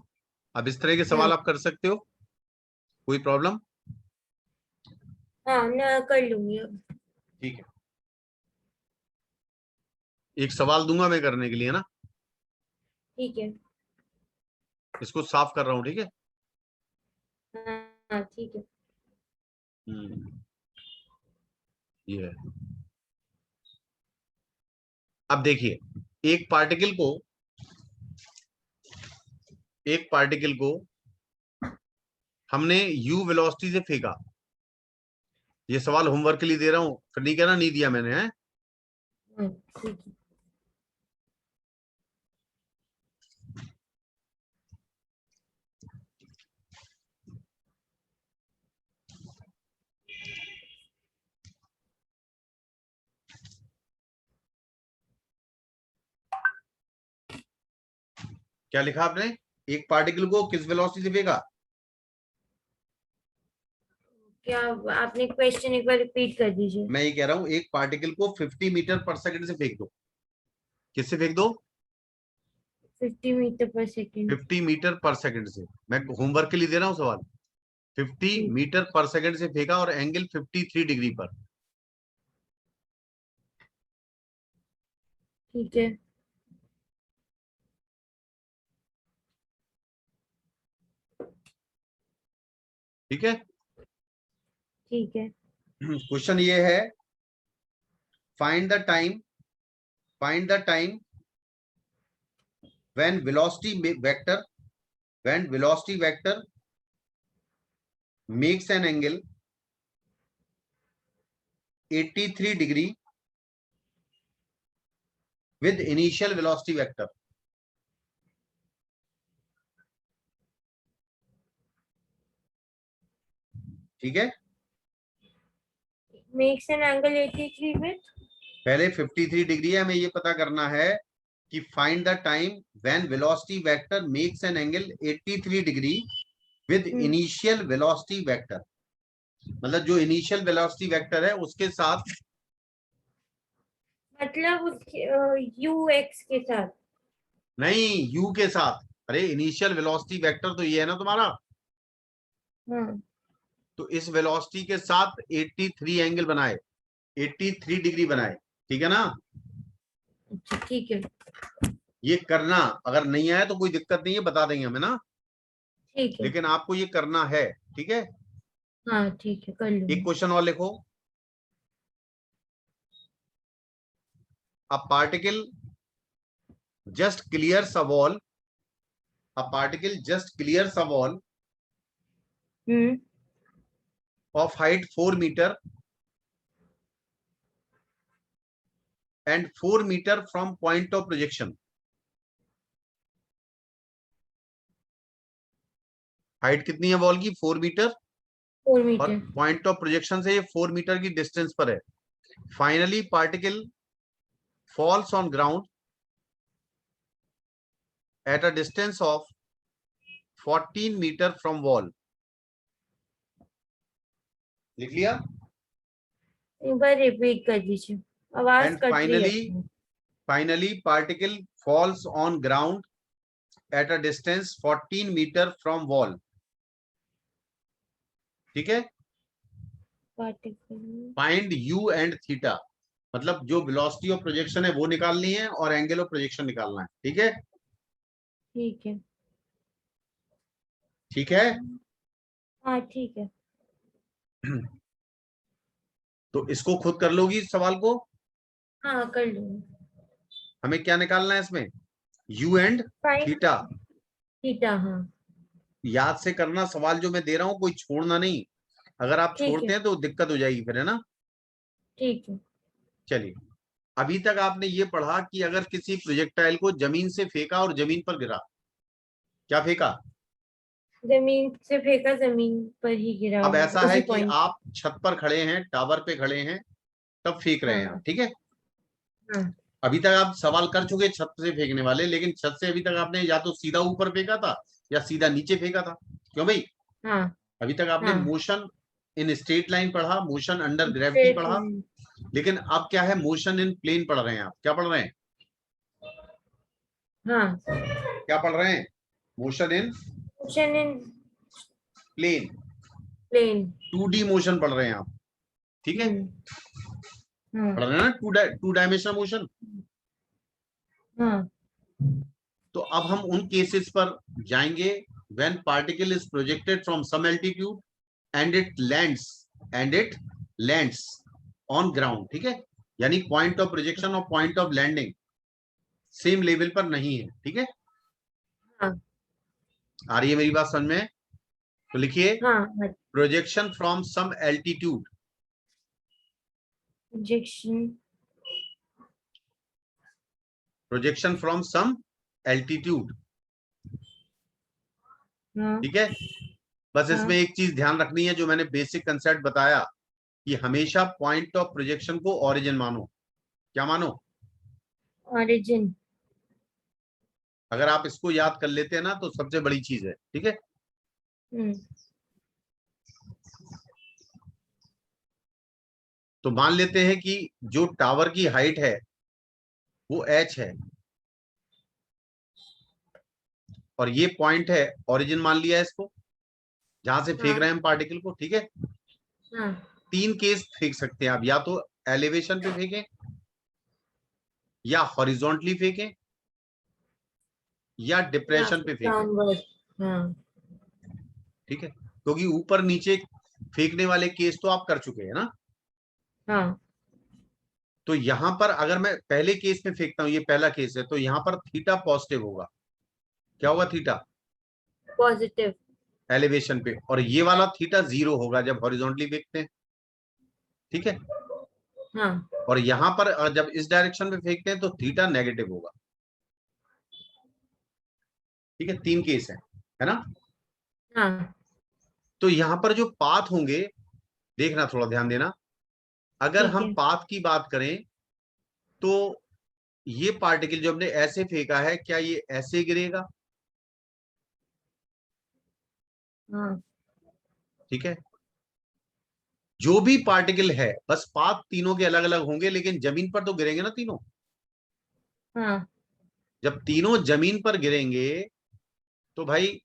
अब इस तरह के हाँ सवाल आप कर सकते हो, कोई प्रॉब्लम? हाँ ना, कर लूंगी अब। ठीक है, एक सवाल दूंगा मैं करने के लिए ना, ठीक है। इसको साफ कर रहा हूं, ठीक है? हाँ हाँ ठीक है। हम्म, ये है। अब देखिए, एक पार्टिकल को एक पार्टिकल को हमने यू वेलोसिटी से फेंका। ये सवाल होमवर्क के लिए दे रहा हूं, फिर नहीं कहना नहीं दिया मैंने, है? हाँ ठीक है। क्या लिखा आपने? एक पार्टिकल को किस वेलोसिटी से फेंका? क्या? आपने क्वेश्चन एक बार रिपीट कर दीजिए। मैं ये कह रहा हूं, एक पार्टिकल को 50 मीटर पर सेकंड से फेंक दो। किससे फेंक दो? 50 मीटर पर सेकेंड। 50 मीटर पर सेकंड से। मैं होमवर्क के लिए दे रहा हूं सवाल। 50 ठीक। मीटर पर सेकंड से फेंका और एंगल 53 डिग्री पर। ठीक है। ठीक है। ठीक है। क्वेश्चन ये है, find the time find the time when velocity vector makes an angle 83 degree with initial velocity vector. ठीक है, मेक्स एन एंगल 83 विथ। पहले 53 डिग्री है, हमें ये पता करना है कि find the time when velocity vector makes an angle 83 degree with initial velocity vector. मतलब जो इनिशियल वेलोसिटी वेक्टर है उसके साथ। मतलब उसके यू एक्स के साथ। नहीं, यू के साथ। अरे इनिशियल वेलोसिटी वेक्टर तो ये है ना तुम्हारा, हाँ तो इस वेलोसिटी के साथ 83 एंगल बनाए, 83 डिग्री बनाए। ठीक है ना? अच्छा ठीक है। ये करना, अगर नहीं आया तो कोई दिक्कत नहीं है, बता देंगे हमें ना, ठीक है। लेकिन आपको ये करना है। ठीक है, हाँ ठीक है, कर एक लूंगी। क्वेश्चन और लिखो। A particle just clears a wall a particle just clears a wall hmm. of height 4 meter and 4 meter from point of projection। Height कितनी है वॉल की? 4 मीटर, 4 और मीटर। पॉइंट ऑफ प्रोजेक्शन से ये 4 मीटर की डिस्टेंस पर है। Finally particle falls on ground at a distance of 14 metre from wall. लिख लिया? एक बार रिपीट कर दीजिए। आवाज एंड कट रही है। Finally particle falls on ground at a distance 14 metre from wall. ठीक है, particle. Find u and theta, मतलब जो वेलोसिटी ऑफ प्रोजेक्शन है वो निकालनी है और एंगल ऑफ प्रोजेक्शन निकालना है। ठीक है, ठीक है। ठीक है। हाँ ठीक है। तो इसको खुद कर लोगी इस सवाल को। हाँ कर लूंगी। हमें क्या निकालना है इसमें, you and fine theta. Theta. हाँ याद से करना, सवाल जो मैं दे रहा हूं कोई छोड़ना नहीं, अगर आप ठीक छोड़ते है। हैं तो दिक्कत हो जाएगी फिर, है ना। ठीक है। चलिए, अभी तक आपने ये पढ़ा कि अगर किसी प्रोजेक्टाइल को जमीन से फेंका और जमीन पर गिरा, क्या फेंका। जमीन से फेंका, जमीन पर ही गिरा अब होगा ऐसा है उसी कि पॉइंट। आप छत पर खड़े हैं, टावर पे खड़े हैं, तब फेंक रहे हैं आप। हाँ ठीक है, हाँ अभी तक आप सवाल कर चुके छत से फेंकने वाले, लेकिन छत से अभी तक आपने या तो सीधा ऊपर फेंका था या सीधा नीचे फेंका था। क्यों भाई, हाँ अभी तक आपने हाँ। मोशन इन स्ट्रेट लाइन पढ़ा, मोशन अंडर ग्रेविटी स्ट्रेट पढ़ा, लाइन। लेकिन अब क्या है, मोशन इन प्लेन पढ़ रहे हैं आप। क्या पढ़ रहे हैं, हाँ। क्या पढ़ रहे हैं, motion in motion in plane, plane. 2D motion पढ़ रहे हैं आप। ठीक है, हम्म। हाँ पढ़ रहे हैं ना, टू डायमेंशनल मोशन। हाँ तो अब हम उन केसेस पर जाएंगे when particle is projected from some altitude and it lands on ground. ठीक है, यानी पॉइंट ऑफ प्रोजेक्शन और point of landing same level पर नहीं है। ठीक है, हाँ आ रही है मेरी बात समझ में, तो लिखिए हाँ। Projection from some altitude, injection. Projection from some altitude. हाँ ठीक है, बस इसमें हाँ। एक चीज ध्यान रखनी है, जो मैंने बेसिक कंसेप्ट बताया कि हमेशा पॉइंट ऑफ प्रोजेक्शन को ओरिजिन मानो। क्या मानो, ओरिजिन। अगर आप इसको याद कर लेते हैं ना तो सबसे बड़ी चीज है। ठीक है, हम्म। तो मान लेते हैं कि जो टावर की हाइट है वो h है और ये पॉइंट है, ओरिजिन मान लिया है इसको, जहां से फेंक रहे हाँ हैं हम पार्टिकल को। ठीक है, हाँ। 3 केस फेंक सकते हैं आप, या तो एलिवेशन पे फेंकें, या हॉरिजॉन्टली फेंकें, या या डिप्रेशन फिर पे फेंकें। डाउनवर्ड। हाँ ठीक है, क्योंकि ऊपर नीचे फेंकने वाले केस तो आप कर चुके हैं ना। हाँ। तो यहां पर अगर मैं पहले केस में फेंकता हूं, ये पहला केस है, तो यहां पर थीटा पॉजिटिव होगा। क्या होगा थीटा, पॉजिटिव। एलिवेशन पे, और ये वाला थीटा 0 होगा जब हॉरिजॉन्टली फेंकते हैं। ठीक है, हाँ और यहां पर जब इस डायरेक्शन में फेंकते हैं तो थीटा नेगेटिव होगा। ठीक है, 3 केस है ना। हाँ। तो यहां पर जो पाथ होंगे, देखना थोड़ा ध्यान देना, अगर ठीक हम है। पाथ की बात करें तो ये पार्टिकल जो हमने ऐसे फेंका है, क्या ये ऐसे गिरेगा। हाँ ठीक है, जो भी पार्टिकल है, बस पाथ तीनों के अलग अलग होंगे, लेकिन जमीन पर तो गिरेंगे ना तीनों। हाँ। जब तीनों जमीन पर गिरेंगे तो भाई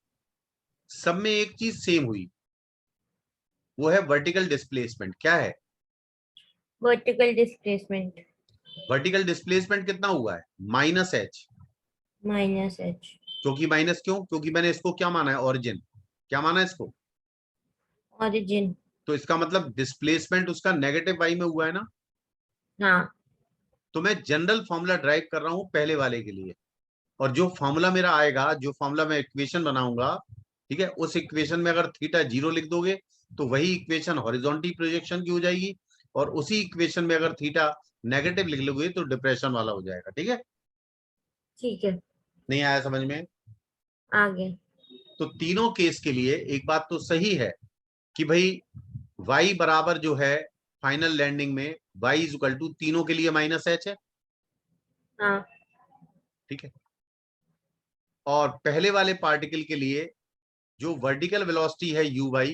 सब में एक चीज सेम हुई, वो है वर्टिकल डिस्प्लेसमेंट। क्या है, वर्टिकल डिस्प्लेसमेंट। वर्टिकल डिस्प्लेसमेंट कितना हुआ है, -h। -h। क्योंकि माइनस क्यों, क्योंकि मैंने इसको क्या माना है, ओरिजिन। क्या माना है इसको, ओरिजिन। तो इसका मतलब डिस्प्लेसमेंट उसका नेगेटिव y में हुआ है ना। हाँ तो मैं जनरल फॉर्मूला ड्राइव कर रहा हूं पहले वाले के लिए, और जो फॉर्मूला मेरा आएगा, जो फॉर्मूला मैं इक्वेशन बनाऊंगा, ठीक है, उस इक्वेशन में अगर थीटा 0 लिख दोगे तो वही इक्वेशन हॉरिजॉन्टल प्रोजेक्शन की हो जाएगी, और उसी इक्वेशन में अगर थीटा नेगेटिव लिख लोगे तो डिप्रेशन वाला हो जाएगा। ठीक है, ठीक है। नहीं आया समझ में। आगे। तो तीनों केस के लिए एक बात तो सही है कि भाई y बराबर जो है फाइनल लैंडिंग में, y इज इक्वल टू तीनों के लिए -h है। हाँ ठीक है, और पहले वाले पार्टिकल के लिए जो वर्टिकल वेलोसिटी है u y,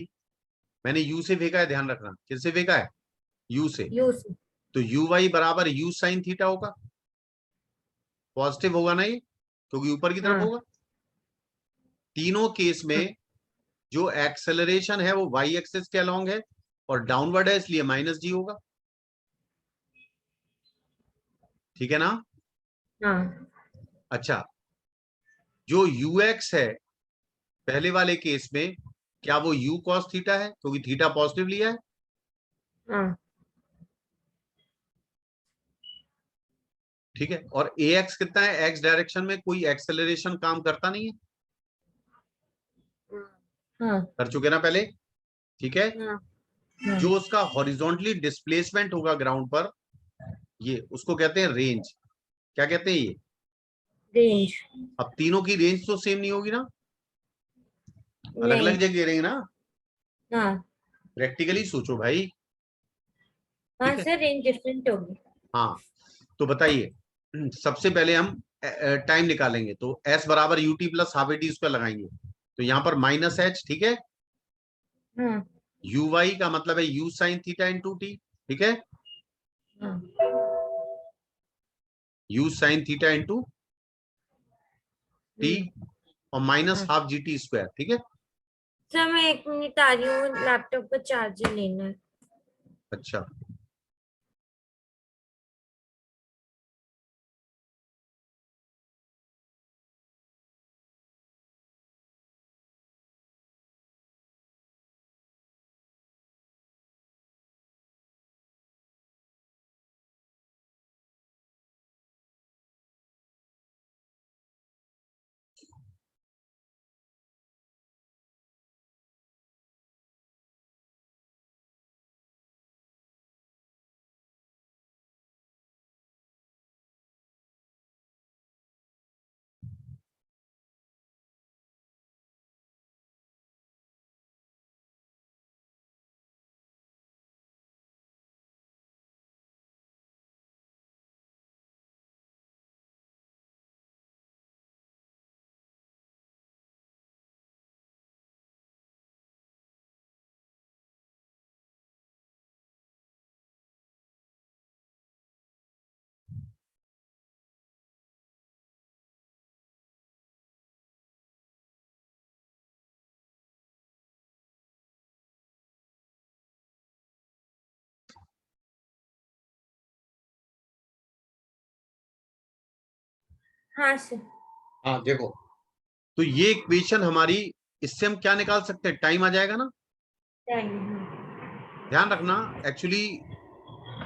मैंने u से फेंका है, ध्यान रखना किससे फेंका है, u से। यूज। तो यू वाई बराबर यू साइन थीटा होगा, पॉजिटिव होगा ना ये, क्योंकि ऊपर की तरफ हाँ होगा। तीनों केस हाँ में जो एक्सेलरेशन है वो वाई एक्सिस के अलोंग है और डाउनवर्ड है, इसलिए माइनस जी होगा। ठीक है ना? हाँ अच्छा, जो यू एक्स है पहले वाले केस में, क्या वो यू कॉस थीटा है, क्योंकि थीटा पॉजिटिव लिया है। हाँ ठीक है, और ए एक्स कितना है, एक्स डायरेक्शन में कोई एक्सेलरेशन काम करता नहीं है, हाँ कर चुके ना पहले। ठीक है, हाँ हाँ जो उसका हॉरिजॉन्टली डिस्प्लेसमेंट होगा ग्राउंड पर, ये उसको कहते हैं रेंज। क्या कहते हैं ये? रेंज। अब तीनों की रेंज तो सेम नहीं होगी ना, अलग अलग नहीं। जगह रहेंगे ना। हाँ प्रैक्टिकली सोचो भाई। हाँ ठीक है, सर, रेंज डिफरेंट होगी। हाँ, तो बताइए, सबसे पहले हम टाइम निकालेंगे, तो एस बराबर U T plus half A T square लगाएंगे, तो यहां पर माइनस एच। ठीक है, हाँ यू वाई का मतलब है u sine theta into t. ठीक है, हाँ u sine theta into t, hmm, और माइनस हाँ। Half g t square. ठीक है, सर मैं 1 मिनट आ रही हूँ, लैपटॉप का चार्जर लेना है। अच्छा। हाँ सर। हाँ देखो, तो ये इक्वेशन हमारी, इससे हम क्या निकाल सकते हैं, टाइम आ जाएगा ना। टाइम। ध्यान रखना, एक्चुअली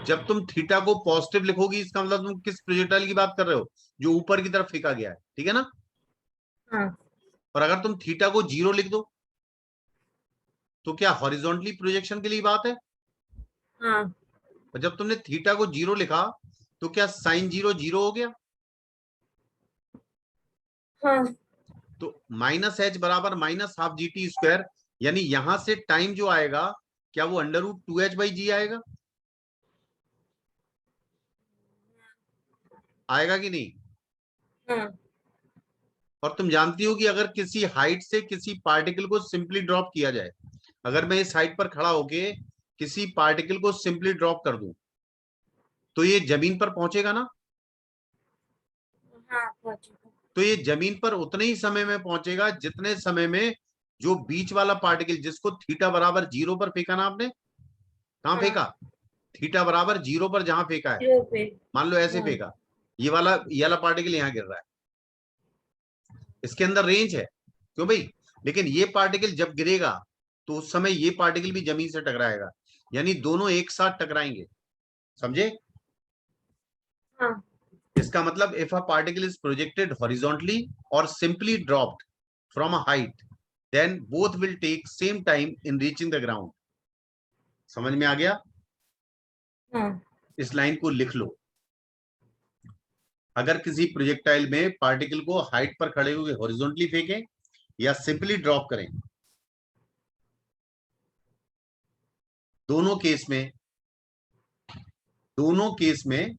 जब तुम थीटा को पॉजिटिव लिखोगी, इसका मतलब तुम किस प्रोजेक्टाइल की बात कर रहे हो, जो ऊपर की तरफ फेंका गया है। ठीक है ना? हाँ और अगर तुम थीटा को जीरो लिख दो, तो क्या हॉरिजॉन्टली प्रोजेक्शन के लिए बात है। हाँ और जब तुमने थीटा को जीरो लिखा, तो क्या साइन जीरो जीरो हो गया। हाँ तो माइनस एच बराबर minus half g t square, यानी यहां से टाइम जो आएगा, क्या वो under root two h by g आएगा, आएगा कि नहीं। हाँ और तुम जानती हो कि अगर किसी हाइट से किसी पार्टिकल को सिंपली ड्रॉप किया जाए, अगर मैं इस हाइट पर खड़ा होके किसी पार्टिकल को सिंपली ड्रॉप कर दूं, तो ये जमीन पर पहुंचेगा ना। हाँ पहुंचेगा। तो ये जमीन पर उतने ही समय में पहुंचेगा जितने समय में जो बीच वाला पार्टिकल, जिसको थीटा बराबर जीरो पर फेंका ना आपने, कहां हाँ फेंका, थीटा बराबर जीरो पर जहां फेंका है, जीरो पे। मान लो ऐसे हाँ फेंका, ये वाला पार्टिकल यहां गिर रहा है, इसके अंदर रेंज है, क्यों भाई। लेकिन ये पार्टिकल जब गिरेगा, तो उस समय ये पार्टिकल भी जमीन से टकराएगा, यानी दोनों एक साथ टकराएंगे। समझे? हाँ इसका मतलब if a particle is projected horizontally और simply dropped from a height, then both will take same time in reaching the ground. समझ में आ गया? हाँ इस लाइन को लिख लो। अगर किसी प्रोजेक्टाइल में पार्टिकल को हाइट पर खड़े हुए हॉरिजॉन्टली फेंकें या सिंपली ड्रॉप करें, दोनों केस में, दोनों केस में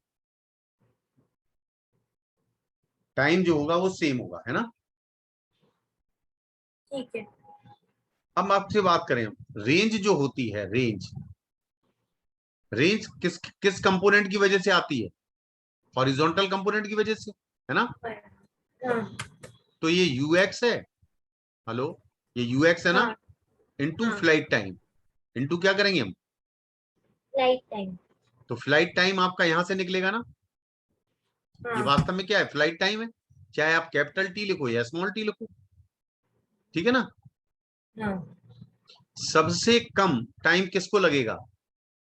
टाइम जो होगा वो सेम होगा, है ना। ठीक है। अब आपसे बात करें, रेंज जो होती है, रेंज, रेंज किस किस कंपोनेंट की वजह से आती है? हॉरिजॉन्टल कंपोनेंट की वजह से, है ना? हाँ तो ये यूएक्स है, हेलो, ये यूएक्स है ना, हाँ इनटू हाँ। फ्लाइट टाइम, इनटू क्या करेंगे हम? Flight time. तो फ्लाइट टाइम आपका यहां से निकलेगा ना, ये हाँ वास्तव में क्या है? फ्लाइट टाइम है, चाहे आप कैपिटल टी लिखो या स्मॉल टी लिखो, ठीक है ना? हाँ। सबसे कम टाइम किसको लगेगा?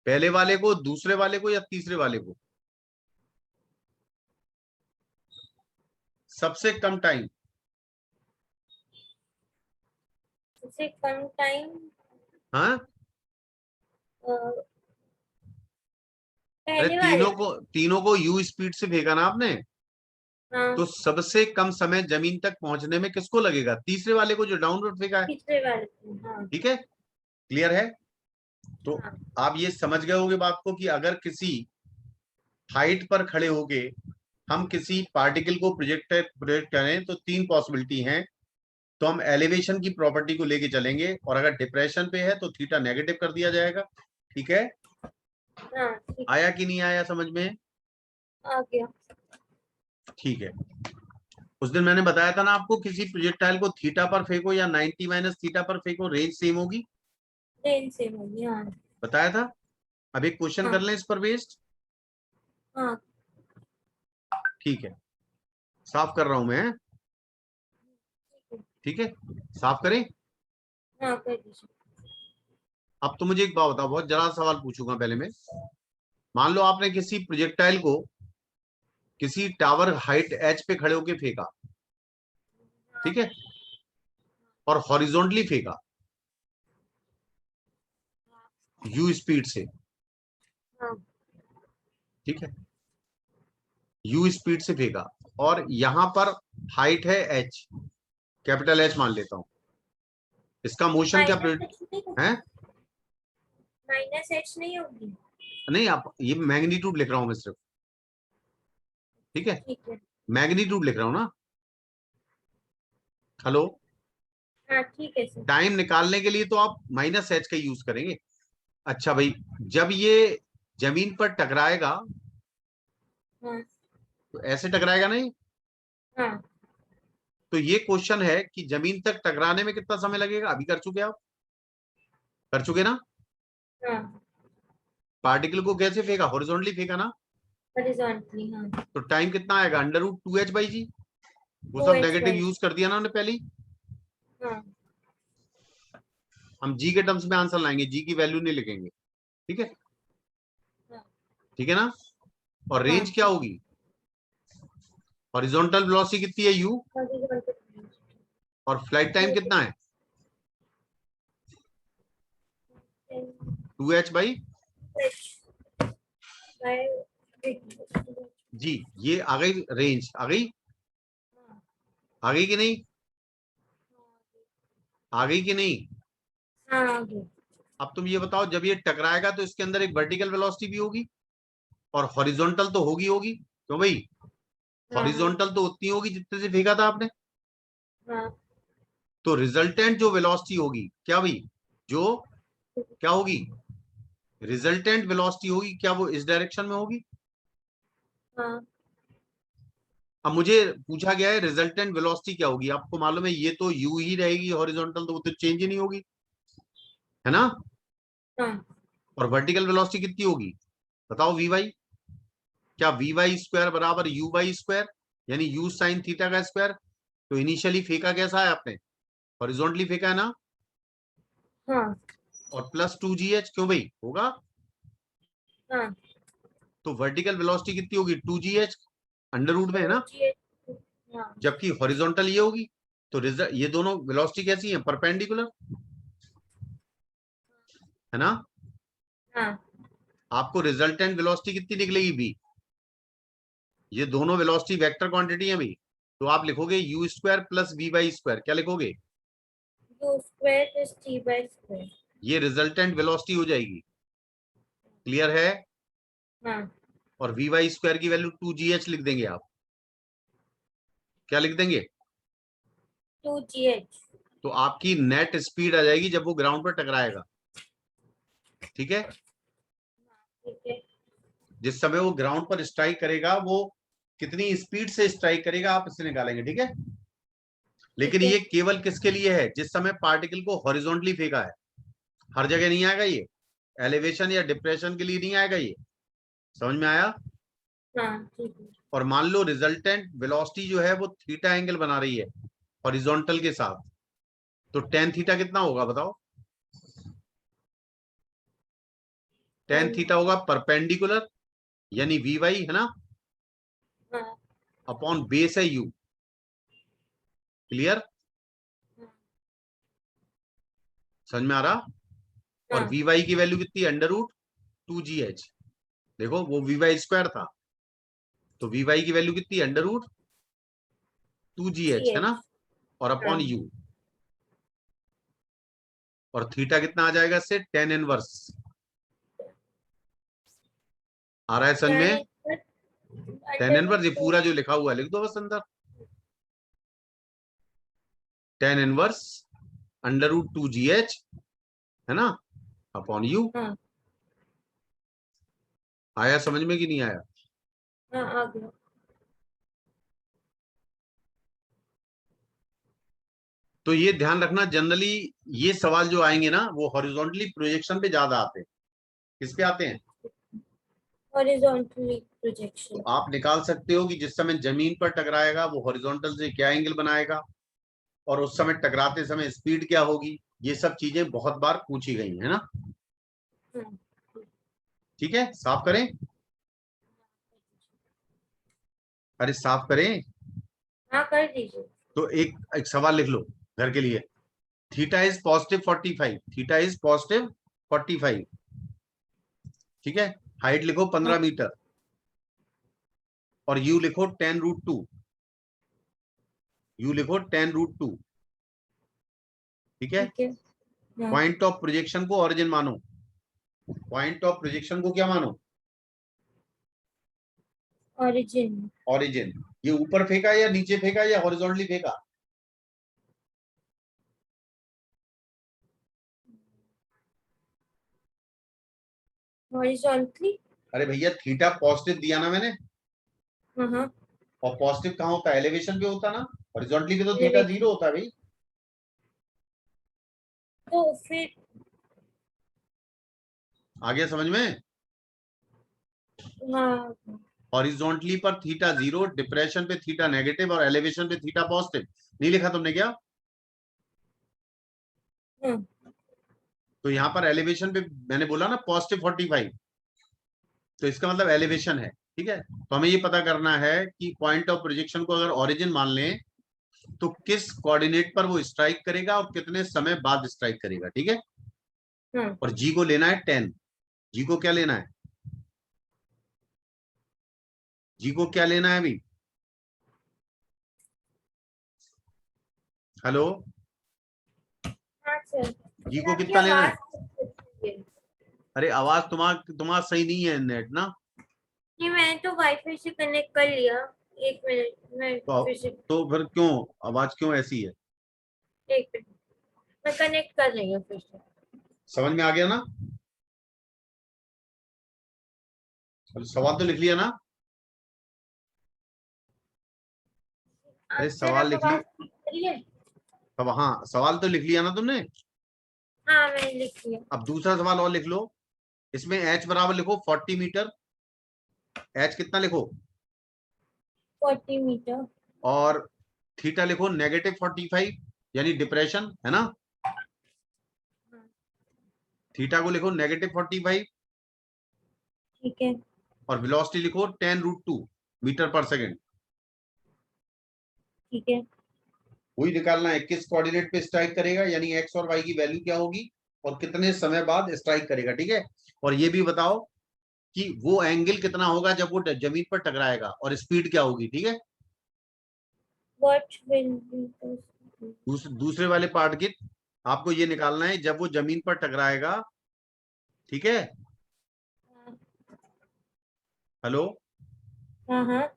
पहले वाले को, दूसरे वाले को, या तीसरे वाले को? सबसे कम टाइम, सबसे कम टाइम हाँ? अरे पहले वाले। तीनों को यू स्पीड से फेंका ना आपने, तो हाँ सबसे कम समय जमीन तक पहुंचने में किसको लगेगा? तीसरे वाले को, जो डाउनवर्ड फेंका है। पिछले वाले को, हाँ। ठीक है, क्लियर है? तो हाँ आप ये समझ गए होंगे बात को कि अगर किसी हाइट पर खड़े होके हम किसी पार्टिकल को प्रोजेक्ट करें तो तीन पॉसिबिलिटी हैं। तो हम एलिवेशन की प्रॉपर्टी को लेके चलेंगे, और अगर डिप्रेशन पे है तो थीटा नेगेटिव कर दिया जाएगा। ठीक है, हाँ ठीक है। आया कि नहीं आया समझ में? आ गया। ठीक है, उस दिन मैंने बताया था ना आपको, किसी प्रोजेक्टाइल को थीटा पर फेंको या 90 माइनस थीटा पर फेंको, रेंज सेम होगी, ट्रेन से होगी, हाँ। बताया था। अब एक क्वेश्चन कर हाँ लें इस पर बेस्ड। हाँ ठीक है, साफ कर रहा हूं मैं। ठीक है, साफ करें। हाँ, कर दीजिए। अब तो मुझे एक बात बताओ, बहुत जरा सवाल पूछूंगा पहले मैं। मान लो आपने किसी प्रोजेक्टाइल को किसी टावर हाइट एच पे खड़े होके फेंका, ठीक है, और हॉरिजॉन्टली फेंका यू स्पीड से, हाँ ठीक है, यू स्पीड से फेंका, और यहां पर हाइट है एच, कैपिटल एच मान लेता हूं, इसका मोशन क्या माइनस एच नहीं है? होगी। माइनस एच नहीं होगी। नहीं, आप ये मैग्नीट्यूड लिख रहा हूं मैं सिर्फ, ठीक है, ठीक है। मैग्नीट्यूड लिख रहा हूं ना। हेलो, हाँ ठीक है सर। टाइम निकालने के लिए तो आप माइनस एच का यूज करेंगे। अच्छा भाई, जब ये जमीन पर टकराएगा हाँ तो ऐसे टकराएगा नहीं? हाँ तो ये क्वेश्चन है कि जमीन तक टकराने में कितना समय लगेगा? अभी कर चुके आप, कर चुके ना? हाँ। पार्टिकल को कैसे फेंका? हॉरिजॉन्टली फेंका ना? हॉरिजॉन्टली, हाँ। तो टाइम कितना आएगा? अंडर रूट 2h बाई जी, वो टू सब एच नेगेटिव बाई। यूज कर दिया ना हमने पहले ही। हाँ हम जी के टर्म्स में आंसर लाएंगे, जी की वैल्यू नहीं लिखेंगे, ठीक है? हाँ ठीक है ना? और हाँ रेंज क्या होगी? हॉरिजॉन्टल वेलोसिटी कितनी है यू, हॉरिजॉन्टल। और फ्लाइट टाइम कितना है? 2h बाई जी। ये आ गई रेंज, आ गई, आ गई कि नहीं? आ गई कि नहीं? हाँ आगे। अब तुम ये बताओ, जब ये टकराएगा तो इसके अंदर एक वर्टिकल वेलोसिटी भी होगी, और हॉरिजॉन्टल तो होगी होगी, क्यों भाई? हाँ हाँ हॉरिजॉन्टल तो उतनी होगी जितने से फेंका था आपने। हाँ। तो रिजल्टेंट जो वेलोसिटी होगी क्या भाई, जो क्या होगी, रिजल्टेंट वेलोसिटी होगी, क्या वो इस डायरेक्शन में होगी? हाँ अब मुझे पूछा गया है रिजल्टेंट वेलोसिटी क्या होगी, आपको मालूम है ये तो यू ही रहेगी, हॉरिजॉन्टल तो वो तो चेंज ही नहीं होगी, है ना? हाँ। और वर्टिकल वेलोसिटी कितनी होगी बताओ? वी वाई, क्या वी वाई स्क्वायर बराबर यू वाई स्क्वायर, यानी यू साइन थीटा का स्क्वायर। तो इनिशियली फेंका कैसा है आपने? हॉरिजॉन्टली फेंका है ना, हाँ और प्लस 2gh, क्यों भाई होगा? हाँ। तो वर्टिकल वेलोसिटी कितनी होगी? 2gh, अंडर रूट में है टू ना, जी। हाँ जबकि हॉरिजॉन्टल ये होगी। तो रिजल्ट, ये दोनों वेलोसिटी कैसी है? परपेंडिकुलर, है ना? हाँ आपको रिजल्टेंट वेलोसिटी कितनी निकलेगी भी? ये दोनों वेलोसिटी वेक्टर क्वांटिटी है भाई, तो आप लिखोगे u square plus v by square, क्या लिखोगे? Two square plus three by square. ये रिजल्टेंट वेलोसिटी हो जाएगी, क्लियर है? हाँ। और वी वाई स्क्वायर की वैल्यू 2gh लिख देंगे आप, क्या लिख देंगे? Two G H. तो आपकी नेट स्पीड आ जाएगी जब वो ग्राउंड पर टकराएगा, ठीक है? ठीक है। जिस समय वो ग्राउंड पर स्ट्राइक करेगा वो कितनी स्पीड से स्ट्राइक करेगा आप इससे निकालेंगे, ठीक है। लेकिन ठीक है। ये केवल किसके लिए है, जिस समय पार्टिकल को हॉरिजॉन्टली फेंका है। हर जगह नहीं आएगा ये, एलिवेशन या डिप्रेशन के लिए नहीं आएगा ये। समझ में आया? हाँ ठीक है। और मान लो रिजल्टेंट वेलोसिटी जो है वो थीटा एंगल बना रही है हॉरिजॉन्टल के साथ, तो टेन थीटा कितना होगा बताओ? टेन थीटा होगा परपेंडिकुलर यानी वी वाई, है ना, हाँ अपॉन बेस है यू। क्लियर? समझ में आ रहा? और हाँ वी वाई की वैल्यू कितनी है, अंडर रूट 2GH। देखो वो वी वाई स्क्वायर था, तो वी वाई की वैल्यू कितनी है, अंडर रूट 2GH, है ना, CH। और हाँ अपॉन यू। और थीटा कितना आ जाएगा इससे, टेन इनवर्स। आ रहा है समझ tan में? टेन अंडर इनवर्स, रूट ये टू। पूरा जो लिखा हुआ है लिख दो बस अंदर, tan inverse under root 2GH, है ना, अपॉन यू। हाँ आया समझ में कि नहीं आया? हाँ आ गया। तो ये ध्यान रखना, जनरली ये सवाल जो आएंगे ना वो हॉरिजॉन्टली प्रोजेक्शन पे ज्यादा आते हैं। किस पे आते हैं? हॉरिजॉन्टली तो प्रोजेक्शन। आप निकाल सकते हो कि जिस समय जमीन पर टकराएगा वो हॉरिजॉन्टल से क्या एंगल बनाएगा, और उस समय टकराते समय स्पीड क्या होगी। ये सब चीजें बहुत बार पूछी गई है ना। हाँ ठीक है, साफ करें? अरे साफ करें। हाँ कर दीजिए। तो एक सवाल लिख लो घर के लिए। Theta is positive 45, theta is positive 45, ठीक है। हाइट लिखो हाँ 15 मीटर, और यू लिखो 10√2, यू लिखो 10√2, ठीक है। ठीक है। हाँ पॉइंट ऑफ प्रोजेक्शन को ओरिजिन मानो, पॉइंट ऑफ प्रोजेक्शन को क्या मानो, ओरिजिन। ओरिजिन। ये ऊपर फेंका या नीचे फेंका या हॉरिजॉन्टली फेंका? हॉरिजॉन्टली। अरे भैया थीटा पॉजिटिव दिया ना मैंने, हाँ हाँ। और पॉजिटिव कहाँ होता है, एलिवेशन पे होता ना। हॉरिजॉन्टली पे तो थीटा एलिवेशन। 0 होता है भाई। तो फिर आ गया समझ में? हाँ हॉरिजॉन्टली पर थीटा 0, डिप्रेशन पे थीटा नेगेटिव, और एलिवेशन पे थीटा पॉजिटिव। नहीं लिखा तुमने क्या? हाँ तो यहाँ पर एलिवेशन पे मैंने बोला ना पॉजिटिव 45, तो इसका मतलब एलिवेशन है, ठीक है। तो हमें ये पता करना है कि पॉइंट ऑफ प्रोजेक्शन को अगर ओरिजिन मान लें तो किस कोऑर्डिनेट पर वो स्ट्राइक करेगा और कितने समय बाद स्ट्राइक करेगा, ठीक है। हाँ। और जी को लेना है 10। जी को क्या लेना है, जी को क्या लेना है अभी? हेलो, हाँ सर, जी फिर को आपकी कितना लेना है? आवाज है। अरे आवाज तुम्हारा तुम्हारा सही नहीं है नेट ना। ये मैंने तो वाईफाई से कनेक्ट कर लिया। एक मिनट मैं तो फिर से। तो फिर क्यों आवाज क्यों ऐसी है? एक मिनट मैं कनेक्ट कर रही हूँ फिर से। समझ में आ गया ना? सवाल तो लिख लिया ना? अरे सर सवाल आप लिख ली, आवाज ठीक करिए। अब हाँ सवाल तो लिख लिया ना तुमने। हाँ मैंने लिख लिया। अब दूसरा सवाल और लिख लो। इसमें एच बराबर लिखो 40 मीटर। एच कितना लिखो, 40 मीटर। और थीटा लिखो -45 यानी डिप्रेशन, है ना। हाँ थीटा को लिखो -45, ठीक है। और वेलोसिटी लिखो 10√2 मीटर पर सेकेंड। ठीक है। वही निकालना है किस कोऑर्डिनेट पे स्ट्राइक करेगा, यानी एक्स और वाई की वैल्यू क्या होगी और कितने समय बाद स्ट्राइक करेगा, ठीक है। और ये भी बताओ कि वो एंगल कितना होगा जब वो जमीन पर टकराएगा, और स्पीड क्या होगी, ठीक है। What will be the. दूसरे वाले पार्ट की आपको ये निकालना है जब वो जमीन पर टकराएगा, ठीक है। हेलो, हाँ हाँ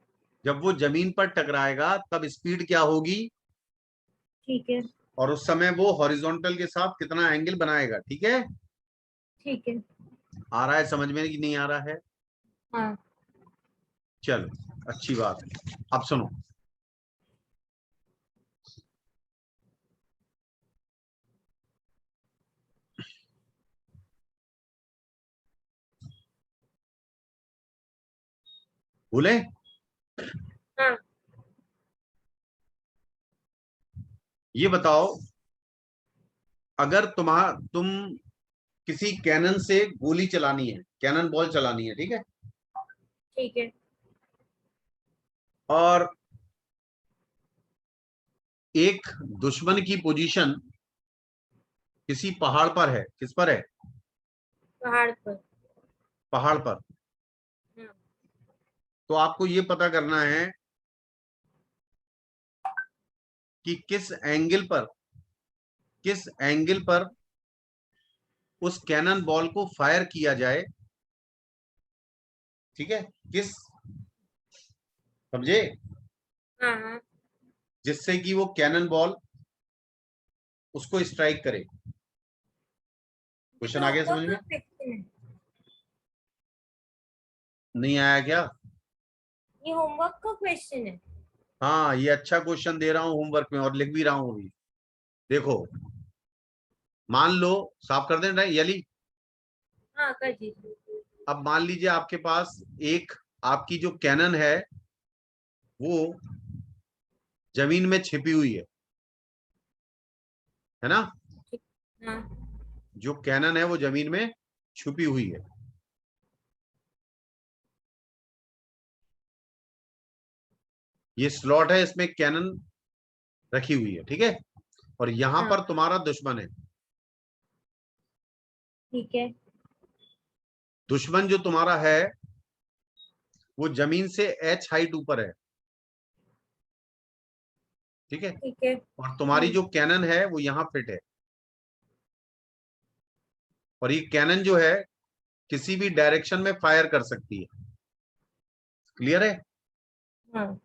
जब वो जमीन पर टकराएगा तब स्पीड क्या होगी, ठीक है। और उस समय वो हॉरिजॉन्टल के साथ कितना एंगल बनाएगा, ठीक है। ठीक है। आ रहा है समझ में कि नहीं आ रहा है? हाँ। चलो अच्छी बात है। अब सुनो, भूले? हाँ। ये बताओ, अगर तुम किसी कैनन से गोली चलानी है, कैनन बॉल चलानी है, ठीक है, ठीक है। और एक दुश्मन की पोजीशन किसी पहाड़ पर है, किस पर है? पहाड़ पर। पहाड़ पर। हाँ। तो आपको ये पता करना है कि किस एंगल पर उस कैनन बॉल को फायर किया जाए, ठीक है, किस, समझे, हाँ। हाँ। जिससे कि वो कैनन बॉल उसको स्ट्राइक करे। ये क्वेश्चन तो आ गया होमवर्क समझ का में? क्वेश्चन है। नहीं आया क्या? ये होमवर्क का क्वेश्चन है। हाँ, ये अच्छा क्वेश्चन दे रहा हूं होमवर्क में, और लिख भी रहा हूं अभी। देखो, मान लो, साफ कर दें यली। हाँ, कर दीजिए। अब मान लीजिए आपके पास एक, आपकी जो कैनन है वो जमीन में छिपी हुई है ना? ठीक। हाँ। जो कैनन है वो जमीन में छुपी हुई है। ये स्लॉट है, इसमें कैनन रखी हुई है, ठीक है, और यहां हाँ। पर तुम्हारा दुश्मन है। ठीक है। दुश्मन जो तुम्हारा है वो जमीन से h हाइट ऊपर है, ठीक है, ठीक है। और तुम्हारी जो कैनन है वो यहां फिट है। और ये कैनन जो है किसी भी डायरेक्शन में फायर कर सकती है। क्लियर है? हाँ।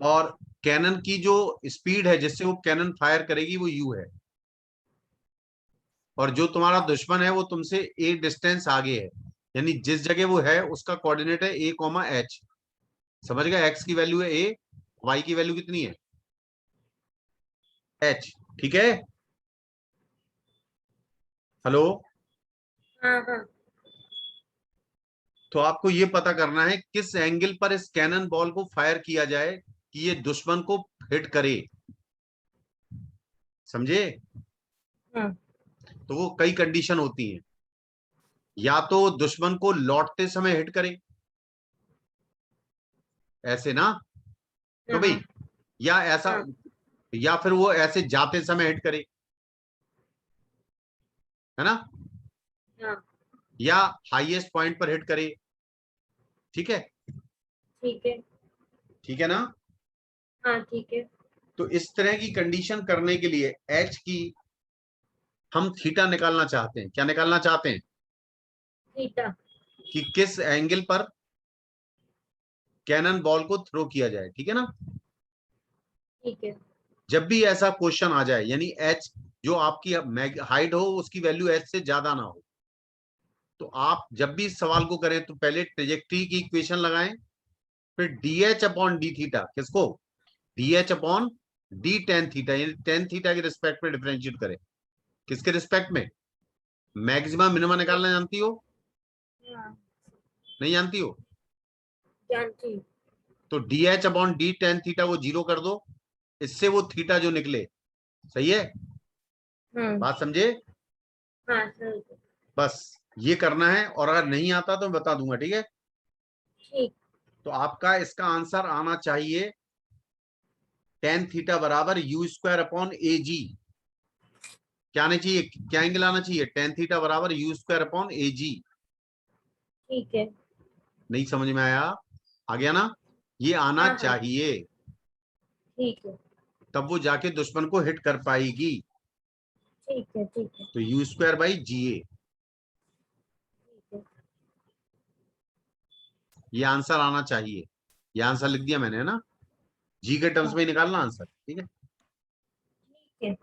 और कैनन की जो स्पीड है जिससे वो कैनन फायर करेगी वो u है। और जो तुम्हारा दुश्मन है वो तुमसे a डिस्टेंस आगे है, यानी जिस जगह वो है उसका कोऑर्डिनेट है a कॉमा h। समझ गए? x की वैल्यू है a, y की वैल्यू कितनी है? h। ठीक है? हेलो? हाँ। हाँ। तो आपको ये पता करना है किस एंगल पर इस कैनन बॉल को फायर किया जाए कि ये दुश्मन को हिट करे। समझे? हाँ। तो वो कई कंडीशन होती हैं, या तो दुश्मन को लौटते समय हिट करे, ऐसे ना, क्यों भाई, हाँ। या ऐसा, हाँ। या फिर वो ऐसे जाते समय हिट करे, है ना, हाँ। या हाईएस्ट पॉइंट पर हिट करे। ठीक है? ठीक है। ठीक है ना? हाँ। ठीक है। तो इस तरह की कंडीशन करने के लिए एच की हम थीटा निकालना चाहते हैं। क्या निकालना चाहते हैं? थीटा। कि किस एंगल पर कैनन बॉल को थ्रो किया जाए, ठीक है ना? ठीक है। जब भी ऐसा क्वेश्चन आ जाए, यानी एच जो आपकी हाइट हो उसकी वैल्यू एच से ज्यादा ना हो, तो आप जब भी इस सवाल को करें तो पहले ट्रेजेक्ट्री की इक्वेशन लगाएं, फिर d h upon d theta, किसको? D h upon d tan theta, यानी टेन थीटा के रिस्पेक्ट में डिफरेंशिएट करें। किसके रिस्पेक्ट में? मैक्सिमम मिनिमम निकालना जानती हो? हाँ, नहीं जानती हो? जानती हूँ। तो D h upon d tan theta वो जीरो कर दो, इससे वो थीटा जो निकले। सही है? हाँ। बात समझे? हाँ, सही है। बस ये करना है, और अगर नहीं आता तो मैं बता दूंगा, ठीक है? ठीक। तो आपका इसका आंसर आना चाहिए टेन थीटा बराबर यू स्क्वायर अपॉन ए जी। क्या आना चाहिए? क्या एंगल आना चाहिए? टेन थीटा बराबर यू स्क्वायर अपॉन ए जी। ठीक है। नहीं समझ में आया? आ गया ना? ये आना हाँ। हाँ। चाहिए, ठीक है। तब वो जाके दुश्मन को हिट कर पाएगी। ठीक है। ठीक है। तो यू स्क्वायर बाई जी ए, ठीक है। ये आंसर आना चाहिए। ये आंसर लिख दिया मैंने, है ना? जी के टर्म्स हाँ। में ही निकालना आंसर, ठीक है? ठीक है।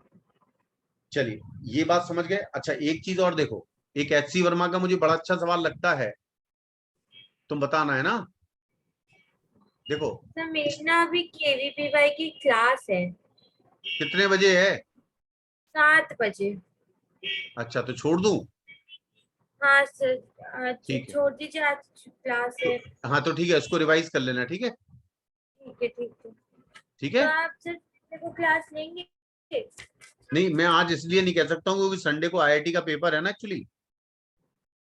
चलिए, ये बात समझ गए। अच्छा, एक चीज और देखो, एक HC वर्मा का मुझे बड़ा अच्छा सवाल लगता है, तुम बताना है ना। देखो सर मेरी ना अभी KVPY की क्लास है कितने बजे है? 7 बजे। अच्छा तो छोड़ दूं? हाँ सर, अच्छा ठीक है छोड़ दीजिए, आज क्लास तो, है। हाँ तो ठीक है, इसको रिवाइज कर लेना, ठीक है। ठीक है ठीक है। ठीक तो है, आप सर को क्लास लेंगे? नहीं मैं आज इसलिए नहीं कह सकता हूँ क्योंकि संडे को IIT का पेपर है ना एक्चुअली,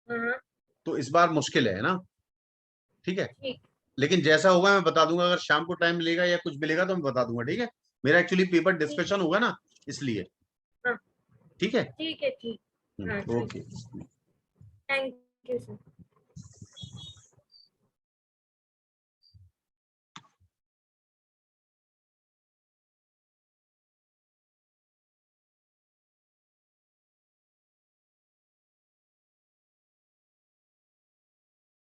हाँ तो इस बार मुश्किल है ना। ठीक है, ठीक। लेकिन जैसा होगा मैं बता दूंगा, अगर शाम को टाइम मिलेगा या कुछ मिलेगा तो मैं बता दूंगा, ठीक है। मेरा एक्चुअली पेपर ठीक। डिस्कशन होगा ना, इसलिए। हाँ ठीक है, ठीक है ठीक। हाँ ठीक। ओके। Thank you sir.